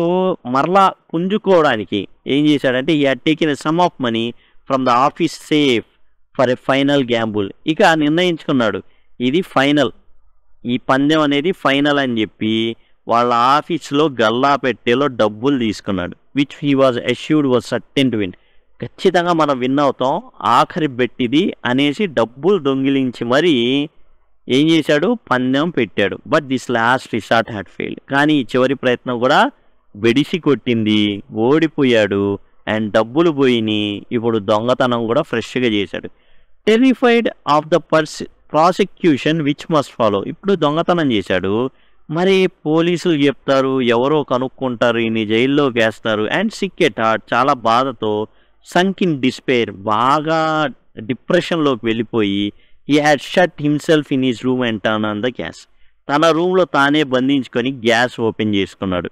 మరలా పుంజుకోవడానికి ఏం చేశాడంటే ఈ had taken some of money from the office safe for a final Gamble. ఇక నిర్ణయించుకున్నాడు ఇది ఫైనల్, ఈ పందెం అనేది ఫైనల్ అని చెప్పి వాళ్ళ ఆఫీస్లో గల్లా పెట్టేలో డబ్బులు తీసుకున్నాడు. Which he was assured was certain to win. ఖచ్చితంగా మనం విన్ అవుతాం, ఆఖరి బెట్టిది అనేసి డబ్బులు దొంగిలించి మరీ ఏం చేశాడు, పందెం పెట్టాడు. But this last resort had failed. కానీ ఈ చివరి ప్రయత్నం కూడా బెడిసి కొట్టింది, ఓడిపోయాడు. అండ్ డబ్బులు పోయినాయి. ఇప్పుడు దొంగతనం కూడా ఫ్రెష్గా చేశాడు. Terrified of the prosecution which must follow. ఇప్పుడు దొంగతనం చేశాడు, మరి పోలీసులు చెప్తారు, ఎవరో కనుక్కుంటారు, ఈయన జైల్లోకి వేస్తారు. అండ్ సిక్ ఎట్ హార్ట్, చాలా బాధతో, సంక్ ఇన్ డిస్పేర్, బాగా డిప్రెషన్లోకి వెళ్ళిపోయి he had shut himself in his room and turn on the gas. తన రూమ్లో తానే బంధించుకొని గ్యాస్ ఓపెన్ చేసుకున్నాడు.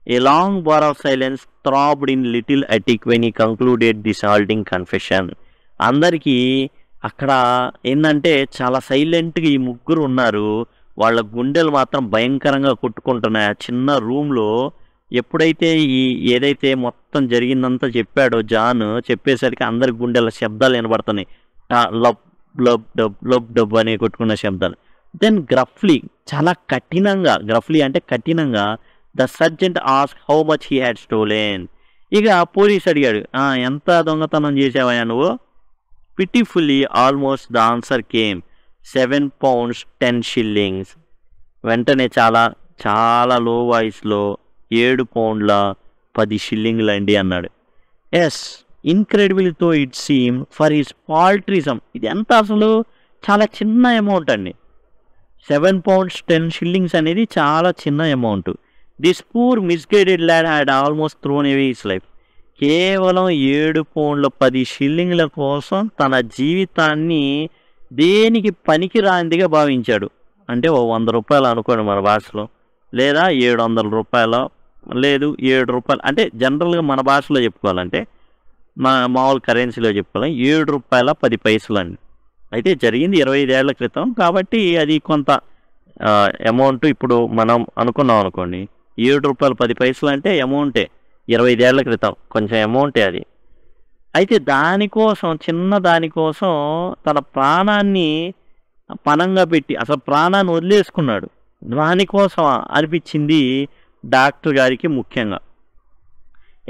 A long bar of silence throbbed in little attic when he concluded this halting confession. అందరికీ అక్కడ ఏంటంటే చాలా సైలెంట్గా ఈ ముగ్గురు ఉన్నారు. వాళ్ళ గుండెలు మాత్రం భయంకరంగా కొట్టుకుంటున్నాయి. ఆ చిన్న రూమ్లో ఎప్పుడైతే ఏదైతే మొత్తం జరిగిందంతా చెప్పాడో జాన్, చెప్పేసరికి అందరి గుండెల శబ్దాలు వినబడుతున్నాయి. లబ్ లబ్ డబ్ లబ్ డబ్ అనే కొట్టుకున్న శబ్దాలు. దెన్ గ్రఫ్లీ, చాలా కఠినంగా, గ్రఫ్లీ అంటే కఠినంగా, the sergeant ask how much he had stolen. ఇక పోలీస్ అడిగాడు, ఎంత దొంగతనం చేసావా నువ్వు? Pitifully almost the answer came, 7 pounds 10 shillings. వెంటనే చాలా లో వాయిస్లో 7 pounds 10 shillings అండి అన్నాడు. ఎస్, ఇన్క్రెడిబుల్ తో ఇట్ సీమ్ ఫర్ హిస్ పాల్ట్రిజం. ఇది ఎంత అసలు చాలా చిన్న అమౌంట్ అండి. 7 pounds 10 shillings అనేది చాలా చిన్న amount. This poor misguided lad had almost throne away his life. కేవలం 7 పౌండ్ల 10 షిల్లింగ్ల కోసం తన జీవితాన్ని దేనికి పనికి రానిదిగా భావించాడు. అంటే ఓ 100 రూపాయలు అనుకోండి మన భాషలో, లేదా 700 రూపాయలు, లేదు 7 రూపాయలు, అంటే జనరల్గా మన భాషలో చెప్పుకోవాలంటే మామూలు కరెన్సీలో చెప్పుకోవాలి 7 రూపాయల 10 పైసలు అండి. అయితే జరిగింది 25 ఏళ్ల క్రితం కాబట్టి అది కొంత అమౌంట్. ఇప్పుడు మనం అనుకున్నాం అనుకోండి 7 రూపాయల 10 పైసలు అంటే అమౌంటే, 25 ఏళ్ల క్రితం కొంచెం అమౌంటే అది. అయితే దానికోసం చిన్న దానికోసం తన ప్రాణాన్ని పణంగా పెట్టి అసలు ప్రాణాన్ని వదిలేసుకున్నాడు. దానికోసం అనిపించింది డాక్టర్ గారికి ముఖ్యంగా.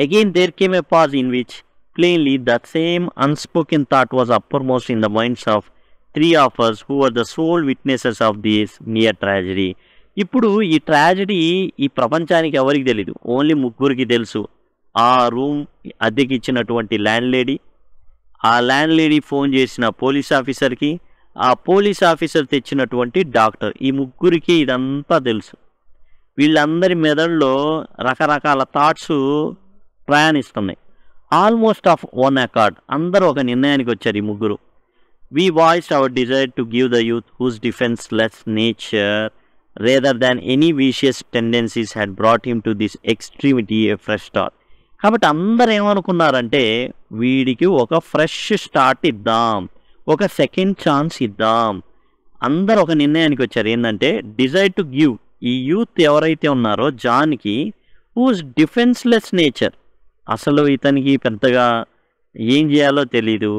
Again there came a pause in which plainly that same unspoken thought was uppermost in the minds of 3 of us who were the sole witnesses of this near tragedy. ఇప్పుడు ఈ ట్రాజడీ ఈ ప్రపంచానికి ఎవరికి తెలీదు, only ముగ్గురికి తెలుసు. ఆ room అద్దెకి ఇచ్చినటువంటి ల్యాండ్ లేడీ, ఆ ల్యాండ్ లేడీ ఫోన్ చేసిన పోలీస్ ఆఫీసర్కి, ఆ పోలీస్ ఆఫీసర్ తెచ్చినటువంటి డాక్టర్, ఈ ముగ్గురికి ఇదంతా తెలుసు. వీళ్ళందరి మెదడులో రకరకాల థాట్స్ ప్రయాణిస్తున్నాయి. ఆల్మోస్ట్ ఆఫ్ వన్ అకార్డ్, అందరూ ఒక నిర్ణయానికి వచ్చారు ఈ ముగ్గురు. We voiced our desire to give the youth whose defenceless nature rather than any vicious tendencies had brought him to this extremity a fresh start. కాబట్టి అందరు ఏమనుకున్నారంటే వీడికి ఒక ఫ్రెష్ స్టార్ట్ ఇద్దాం, ఒక సెకండ్ ఛాన్స్ ఇద్దాం. అందరు ఒక నిర్ణయానికి వచ్చారు ఏంటంటే డిజైర్ టు గివ్, ఈ యూత్ ఎవరైతే ఉన్నారో జాన్కి, హూస్ డిఫెన్స్లెస్ నేచర్, అసలు ఇతనికి పెద్దగా ఏం చేయాలో తెలీదు,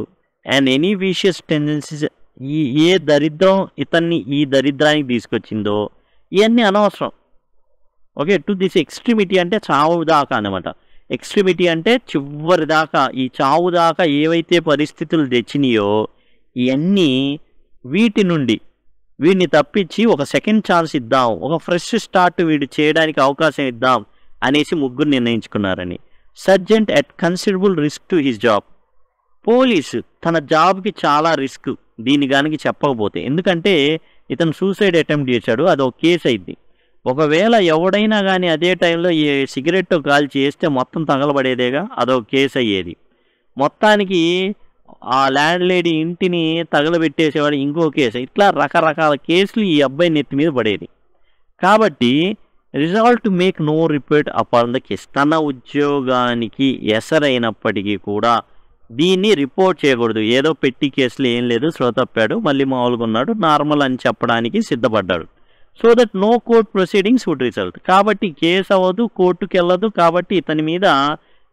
అండ్ ఎనీ విషియస్ టెండెన్సీస్, ఏ దరిద్రం ఇతన్ని ఈ దరిద్రానికి తీసుకొచ్చిందో ఇవన్నీ అనవసరం. ఓకే, టు దిస్ ఎక్స్ట్రీమిటీ అంటే చావు దాకా అనమాట. ఎక్స్ట్రీమిటీ అంటే చివరి దాకా, ఈ చావు దాకా ఏవైతే పరిస్థితులు తెచ్చినాయో ఇవన్నీ వీటి నుండి వీడిని తప్పించి ఒక సెకండ్ ఛాన్స్ ఇద్దాం, ఒక ఫ్రెష్ స్టార్ట్ వీడు చేయడానికి అవకాశం ఇద్దాం అనేసి ముగ్గురు నిర్ణయించుకున్నారని. Sergeant at considerable risk to his job. Police తన జాబ్కి చాలా రిస్క్ దీని గానికి చెప్పకపోతే, ఎందుకంటే ఇతను సూసైడ్ అటెంప్ట్ చేశాడు, అదొక కేసు అయింది. ఒకవేళ ఎవడైనా కానీ అదే టైంలో ఈ సిగరెట్ కాల్ చేస్తే మొత్తం తగలబడేదేగా, అదొక కేసు అయ్యేది. మొత్తానికి ఆ ల్యాండ్ లేడీ ఇంటిని తగలబెట్టేసేవాడు ఇంకో కేసు, ఇట్లా రకరకాల కేసులు ఈ అబ్బాయి నెత్తి మీద పడేది. కాబట్టి resolve to make no report upon the case, తన ఉద్యోగానికి ఎసరైనప్పటికీ కూడా దీన్ని రిపోర్ట్ చేయకూడదు. ఏదో పెట్టి కేసులు ఏం లేదు, స్లో తప్పాడు, మళ్ళీ మామూలుగా ఉన్నాడు, నార్మల్ అని చెప్పడానికి సిద్ధపడ్డాడు. So that no court proceedings would result. కాబట్టి కేసు అవ్వదు, కోర్టుకి వెళ్ళదు, కాబట్టి ఇతని మీద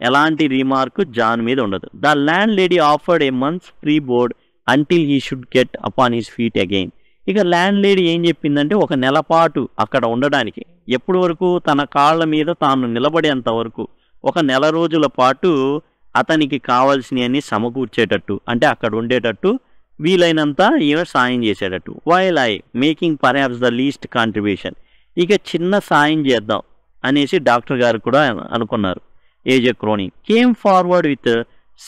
ఎలాంటి రిమార్క్ జాన్ మీద ఉండదు. The land lady offered A months free board until he should get upon his feet again. ఇక ల్యాండ్ లేడీ ఏం చెప్పిందంటే ఒక నెల పాటు అక్కడ ఉండడానికి, ఎప్పటి వరకు తన కాళ్ళ మీద తాను నిలబడేంత వరకు ఒక నెల రోజుల పాటు అతనికి కావాల్సినవన్నీ సమకూర్చేటట్టు, అంటే అక్కడ ఉండేటట్టు వీలైనంత ఈమె సాయం చేసేటట్టు. While I making perhaps the least contribution, ఇక చిన్న సాయం చేద్దాం అనేసి డాక్టర్ గారు కూడా అనుకున్నారు. AJ Cronin came forward with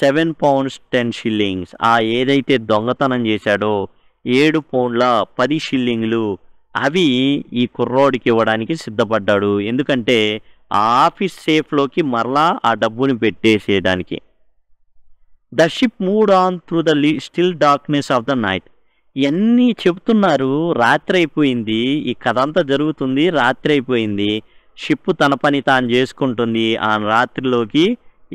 7 pounds 10 shillings. ఆ ఏదైతే దొంగతనం చేశాడో 7 పౌండ్ల 10 షిల్లింగ్లు అవి ఈ కుర్రోడికి ఇవ్వడానికి సిద్ధపడ్డాడు. ఎందుకంటే ఆ ఆఫీస్ సేఫ్లోకి మరలా ఆ డబ్బుని పెట్టేసేయడానికి. The ship moved on through the still darkness of the night. ఇవన్నీ చెబుతున్నారు, రాత్రి అయిపోయింది, ఈ కథ అంతా జరుగుతుంది, రాత్రి అయిపోయింది, షిప్ తన పని తాను చేసుకుంటుంది. ఆ రాత్రిలోకి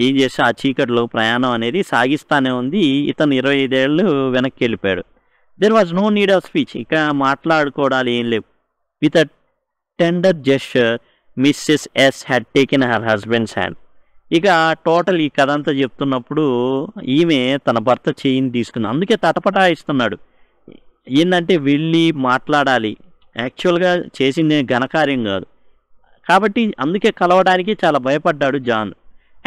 ఏం చేస్తే ఆ చీకటిలో ప్రయాణం అనేది సాగిస్తానే ఉంది. ఇతను 25 ఏళ్ళు వెనక్కి వెళ్ళిపోయాడు. There was no need of speech, ఇక మాట్లాడుకోవడాలు ఏం లేవు. With a tender gesture Mrs S had taken her husband's hand. ఇక టోటల్ ఈ కథ అంతా చెప్తున్నప్పుడు ఈమె తన భర్త చేయిని తీసుకుంది. అందుకే తటపటాయిస్తున్నాడు. ఏంటంటే వెళ్ళి మాట్లాడాలి, యాక్చువల్గా చేసింది ఘనకార్యం కాదు కాబట్టి అందుకే కలవడానికి చాలా భయపడ్డాడు John.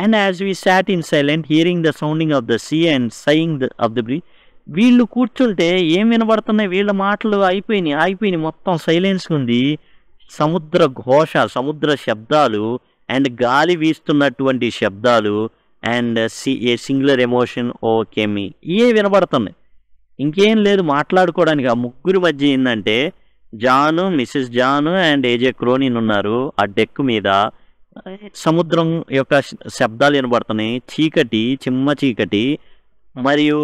And as we sat in silent hearing the sounding of the sea and sighing of the breeze. వీళ్ళు కూర్చుంటే ఏం వినబడుతున్నాయి, వీళ్ళ మాటలు ఆగిపోయినాయి, మొత్తం సైలెన్స్ ఉంది. సముద్ర ఘోష, సముద్ర శబ్దాలు అండ్ గాలి వీస్తున్నటువంటి శబ్దాలు and a singular emotion overcame ఇవే వినబడుతున్నాయి. ఇంకేం లేదు మాట్లాడుకోవడానికి. ఆ ముగ్గురి మధ్య ఏంటంటే జాను, మిసెస్ జాను అండ్ ఏజే క్రోనిన్ ఉన్నారు ఆ డెక్ మీద. సముద్రం యొక్క శబ్దాలు వినబడుతున్నాయి, చీకటి, చిమ్మ చీకటి, మరియు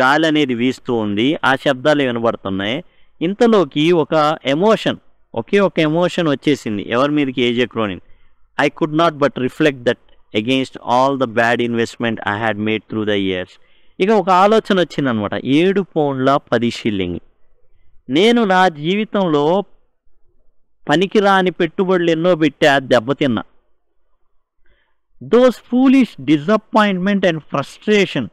గాలి అనేది వీస్తూ ఉంది, ఆ శబ్దాలు వినబడుతున్నాయి. ఇంతలోకి ఒక ఎమోషన్, ఒకే ఒక ఎమోషన్ వచ్చేసింది ఎవరి మీదకి, AJ Cronin. I could not but reflect that against all the bad investment I had made through the years. ఇక ఒక ఆలోచన వచ్చిందనమాట, 7 పౌండ్ల 10 షిల్లింగ్. నేను నా జీవితంలో పనికిరాని పెట్టుబడులు ఎన్నో పెట్టా, దెబ్బతిన్నా. Those foolish disappointment and frustration.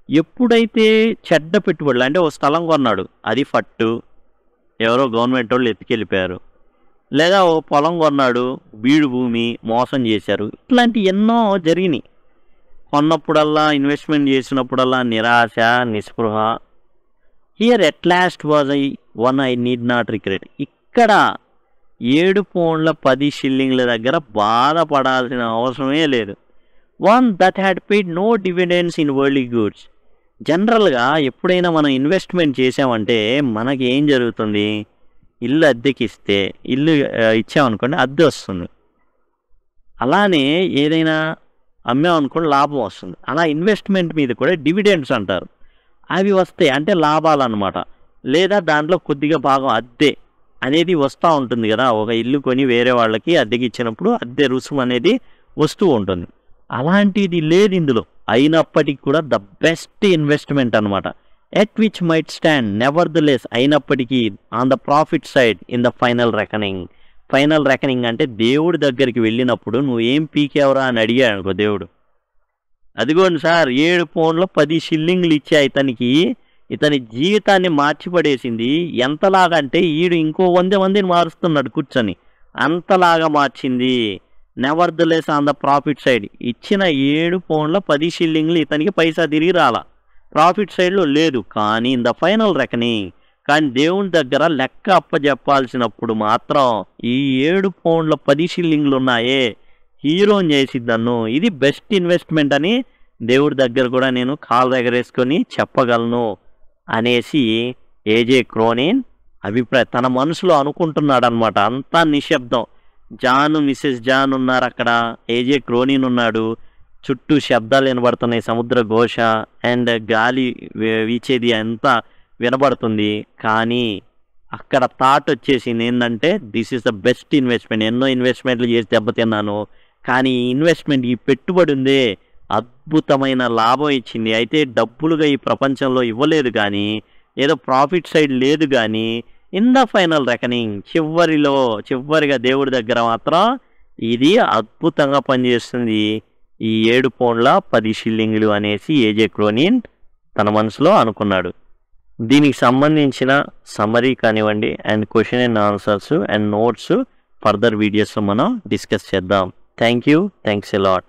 ఎప్పుడైతే చెడ్డ పెట్టుబడులు, అంటే ఓ స్థలం కొన్నాడు, అది ఫట్టు, ఎవరో గవర్నమెంట్ వాళ్ళు ఎత్తుకెళ్ళిపోయారు. లేదా ఓ పొలం కొన్నాడు, బీడు భూమి, మోసం చేశారు. ఇట్లాంటి ఎన్నో జరిగినాయి. కొన్నప్పుడల్లా, ఇన్వెస్ట్మెంట్ చేసినప్పుడల్లా నిరాశ, నిస్పృహ. Here at last was I need not regret. ఇక్కడ 7 పౌండ్ల 10 షిల్లింగ్ల దగ్గర బాధపడాల్సిన అవసరమే లేదు. One that had paid no dividends in worldly goods. జనరల్గా ఎప్పుడైనా మనం ఇన్వెస్ట్మెంట్ చేసామంటే మనకి ఏం జరుగుతుంది, ఇల్లు అద్దెకి ఇస్తే, ఇల్లు ఇచ్చామనుకోండి అద్దె వస్తుంది. అలానే ఏదైనా అమ్మామనుకోండి లాభం వస్తుంది. అలా ఇన్వెస్ట్మెంట్ మీద కూడా డివిడెండ్స్ అంటారు, అవి వస్తాయి, అంటే లాభాలు అన్నమాట. లేదా దాంట్లో కొద్దిగా భాగం అద్దె అనేది వస్తూ ఉంటుంది కదా. ఒక ఇల్లు కొని వేరే వాళ్ళకి అద్దెకి ఇచ్చినప్పుడు అద్దె రుసుము అనేది వస్తూ ఉంటుంది. అలాంటిది లేదు ఇందులో. అయినప్పటికీ కూడా ద బెస్ట్ ఇన్వెస్ట్మెంట్ అనమాట. At which might stand nevertheless, అయినప్పటికీ on the profit side in the final reckoning. Final reckoning అంటే దేవుడి దగ్గరికి వెళ్ళినప్పుడు నువ్వు ఏం పీకేవరా అని అడిగాడు అనుకో దేవుడు, అదిగోండి సార్ 7 పౌండ్ల 10 షిల్లింగ్లు ఇచ్చే ఇతని జీవితాన్ని మార్చిపడేసింది. ఎంతలాగా అంటే ఈడు ఇంకో 100 మందిని మారుస్తున్నాడు కూర్చొని, అంతలాగా మార్చింది. Never the less on the profit side. ఇచ్చిన 7 పౌండ్ల 10 షిల్లింగ్లు ఇతనికి పైసా తిరిగి రాలా, ప్రాఫిట్ సైడ్లో లేదు. కానీ ఇన్ ద ఫైనల్ రెకనింగ్, కానీ దేవుని దగ్గర లెక్క అప్పచెప్పాల్సినప్పుడు మాత్రం ఈ 7 పౌండ్ల 10 షిల్లింగ్లు ఉన్నాయే, హీరోని చేసిద్దన్ను. ఇది బెస్ట్ ఇన్వెస్ట్మెంట్ అని దేవుడి దగ్గర కూడా నేను కాలు ఎగరేసుకొని చెప్పగలను అనేసి ఏజే క్రోనిన్ తన మనసులో అనుకుంటున్నాడు అనమాట. అంతా నిశ్శబ్దం. జాను, మిసెస్ జాన్ ఉన్నారు అక్కడ, ఏజే క్రోనిన్ ఉన్నాడు, చుట్టూ శబ్దాలు వినబడుతున్నాయి, సముద్ర ఘోష అండ్ గాలి వీచేది అంతా వినబడుతుంది. కానీ అక్కడ థాట్ వచ్చేసింది ఏంటంటే, this is the best investment. ఎన్నో ఇన్వెస్ట్మెంట్లు చేసి దెబ్బతిన్నాను, కానీ ఈ ఇన్వెస్ట్మెంట్, ఈ పెట్టుబడి ఉందే అద్భుతమైన లాభం ఇచ్చింది. అయితే డబ్బులుగా ఈ ప్రపంచంలో ఇవ్వలేదు, కానీ ఏదో ప్రాఫిట్ సైడ్ లేదు, కానీ ఇన్ ద ఫైనల్ రెకనింగ్, చివరిగా దేవుడి దగ్గర మాత్రం ఇది అద్భుతంగా పనిచేస్తుంది, ఈ 7 పౌండ్ల 10 షిల్లింగ్లు అనేసి ఏజే క్రోనిన్ తన మనసులో అనుకున్నాడు. దీనికి సంబంధించిన సమరీ కానివ్వండి and question and answers and notes further వీడియోస్లో మనం డిస్కస్ చేద్దాం. Thanks a lot.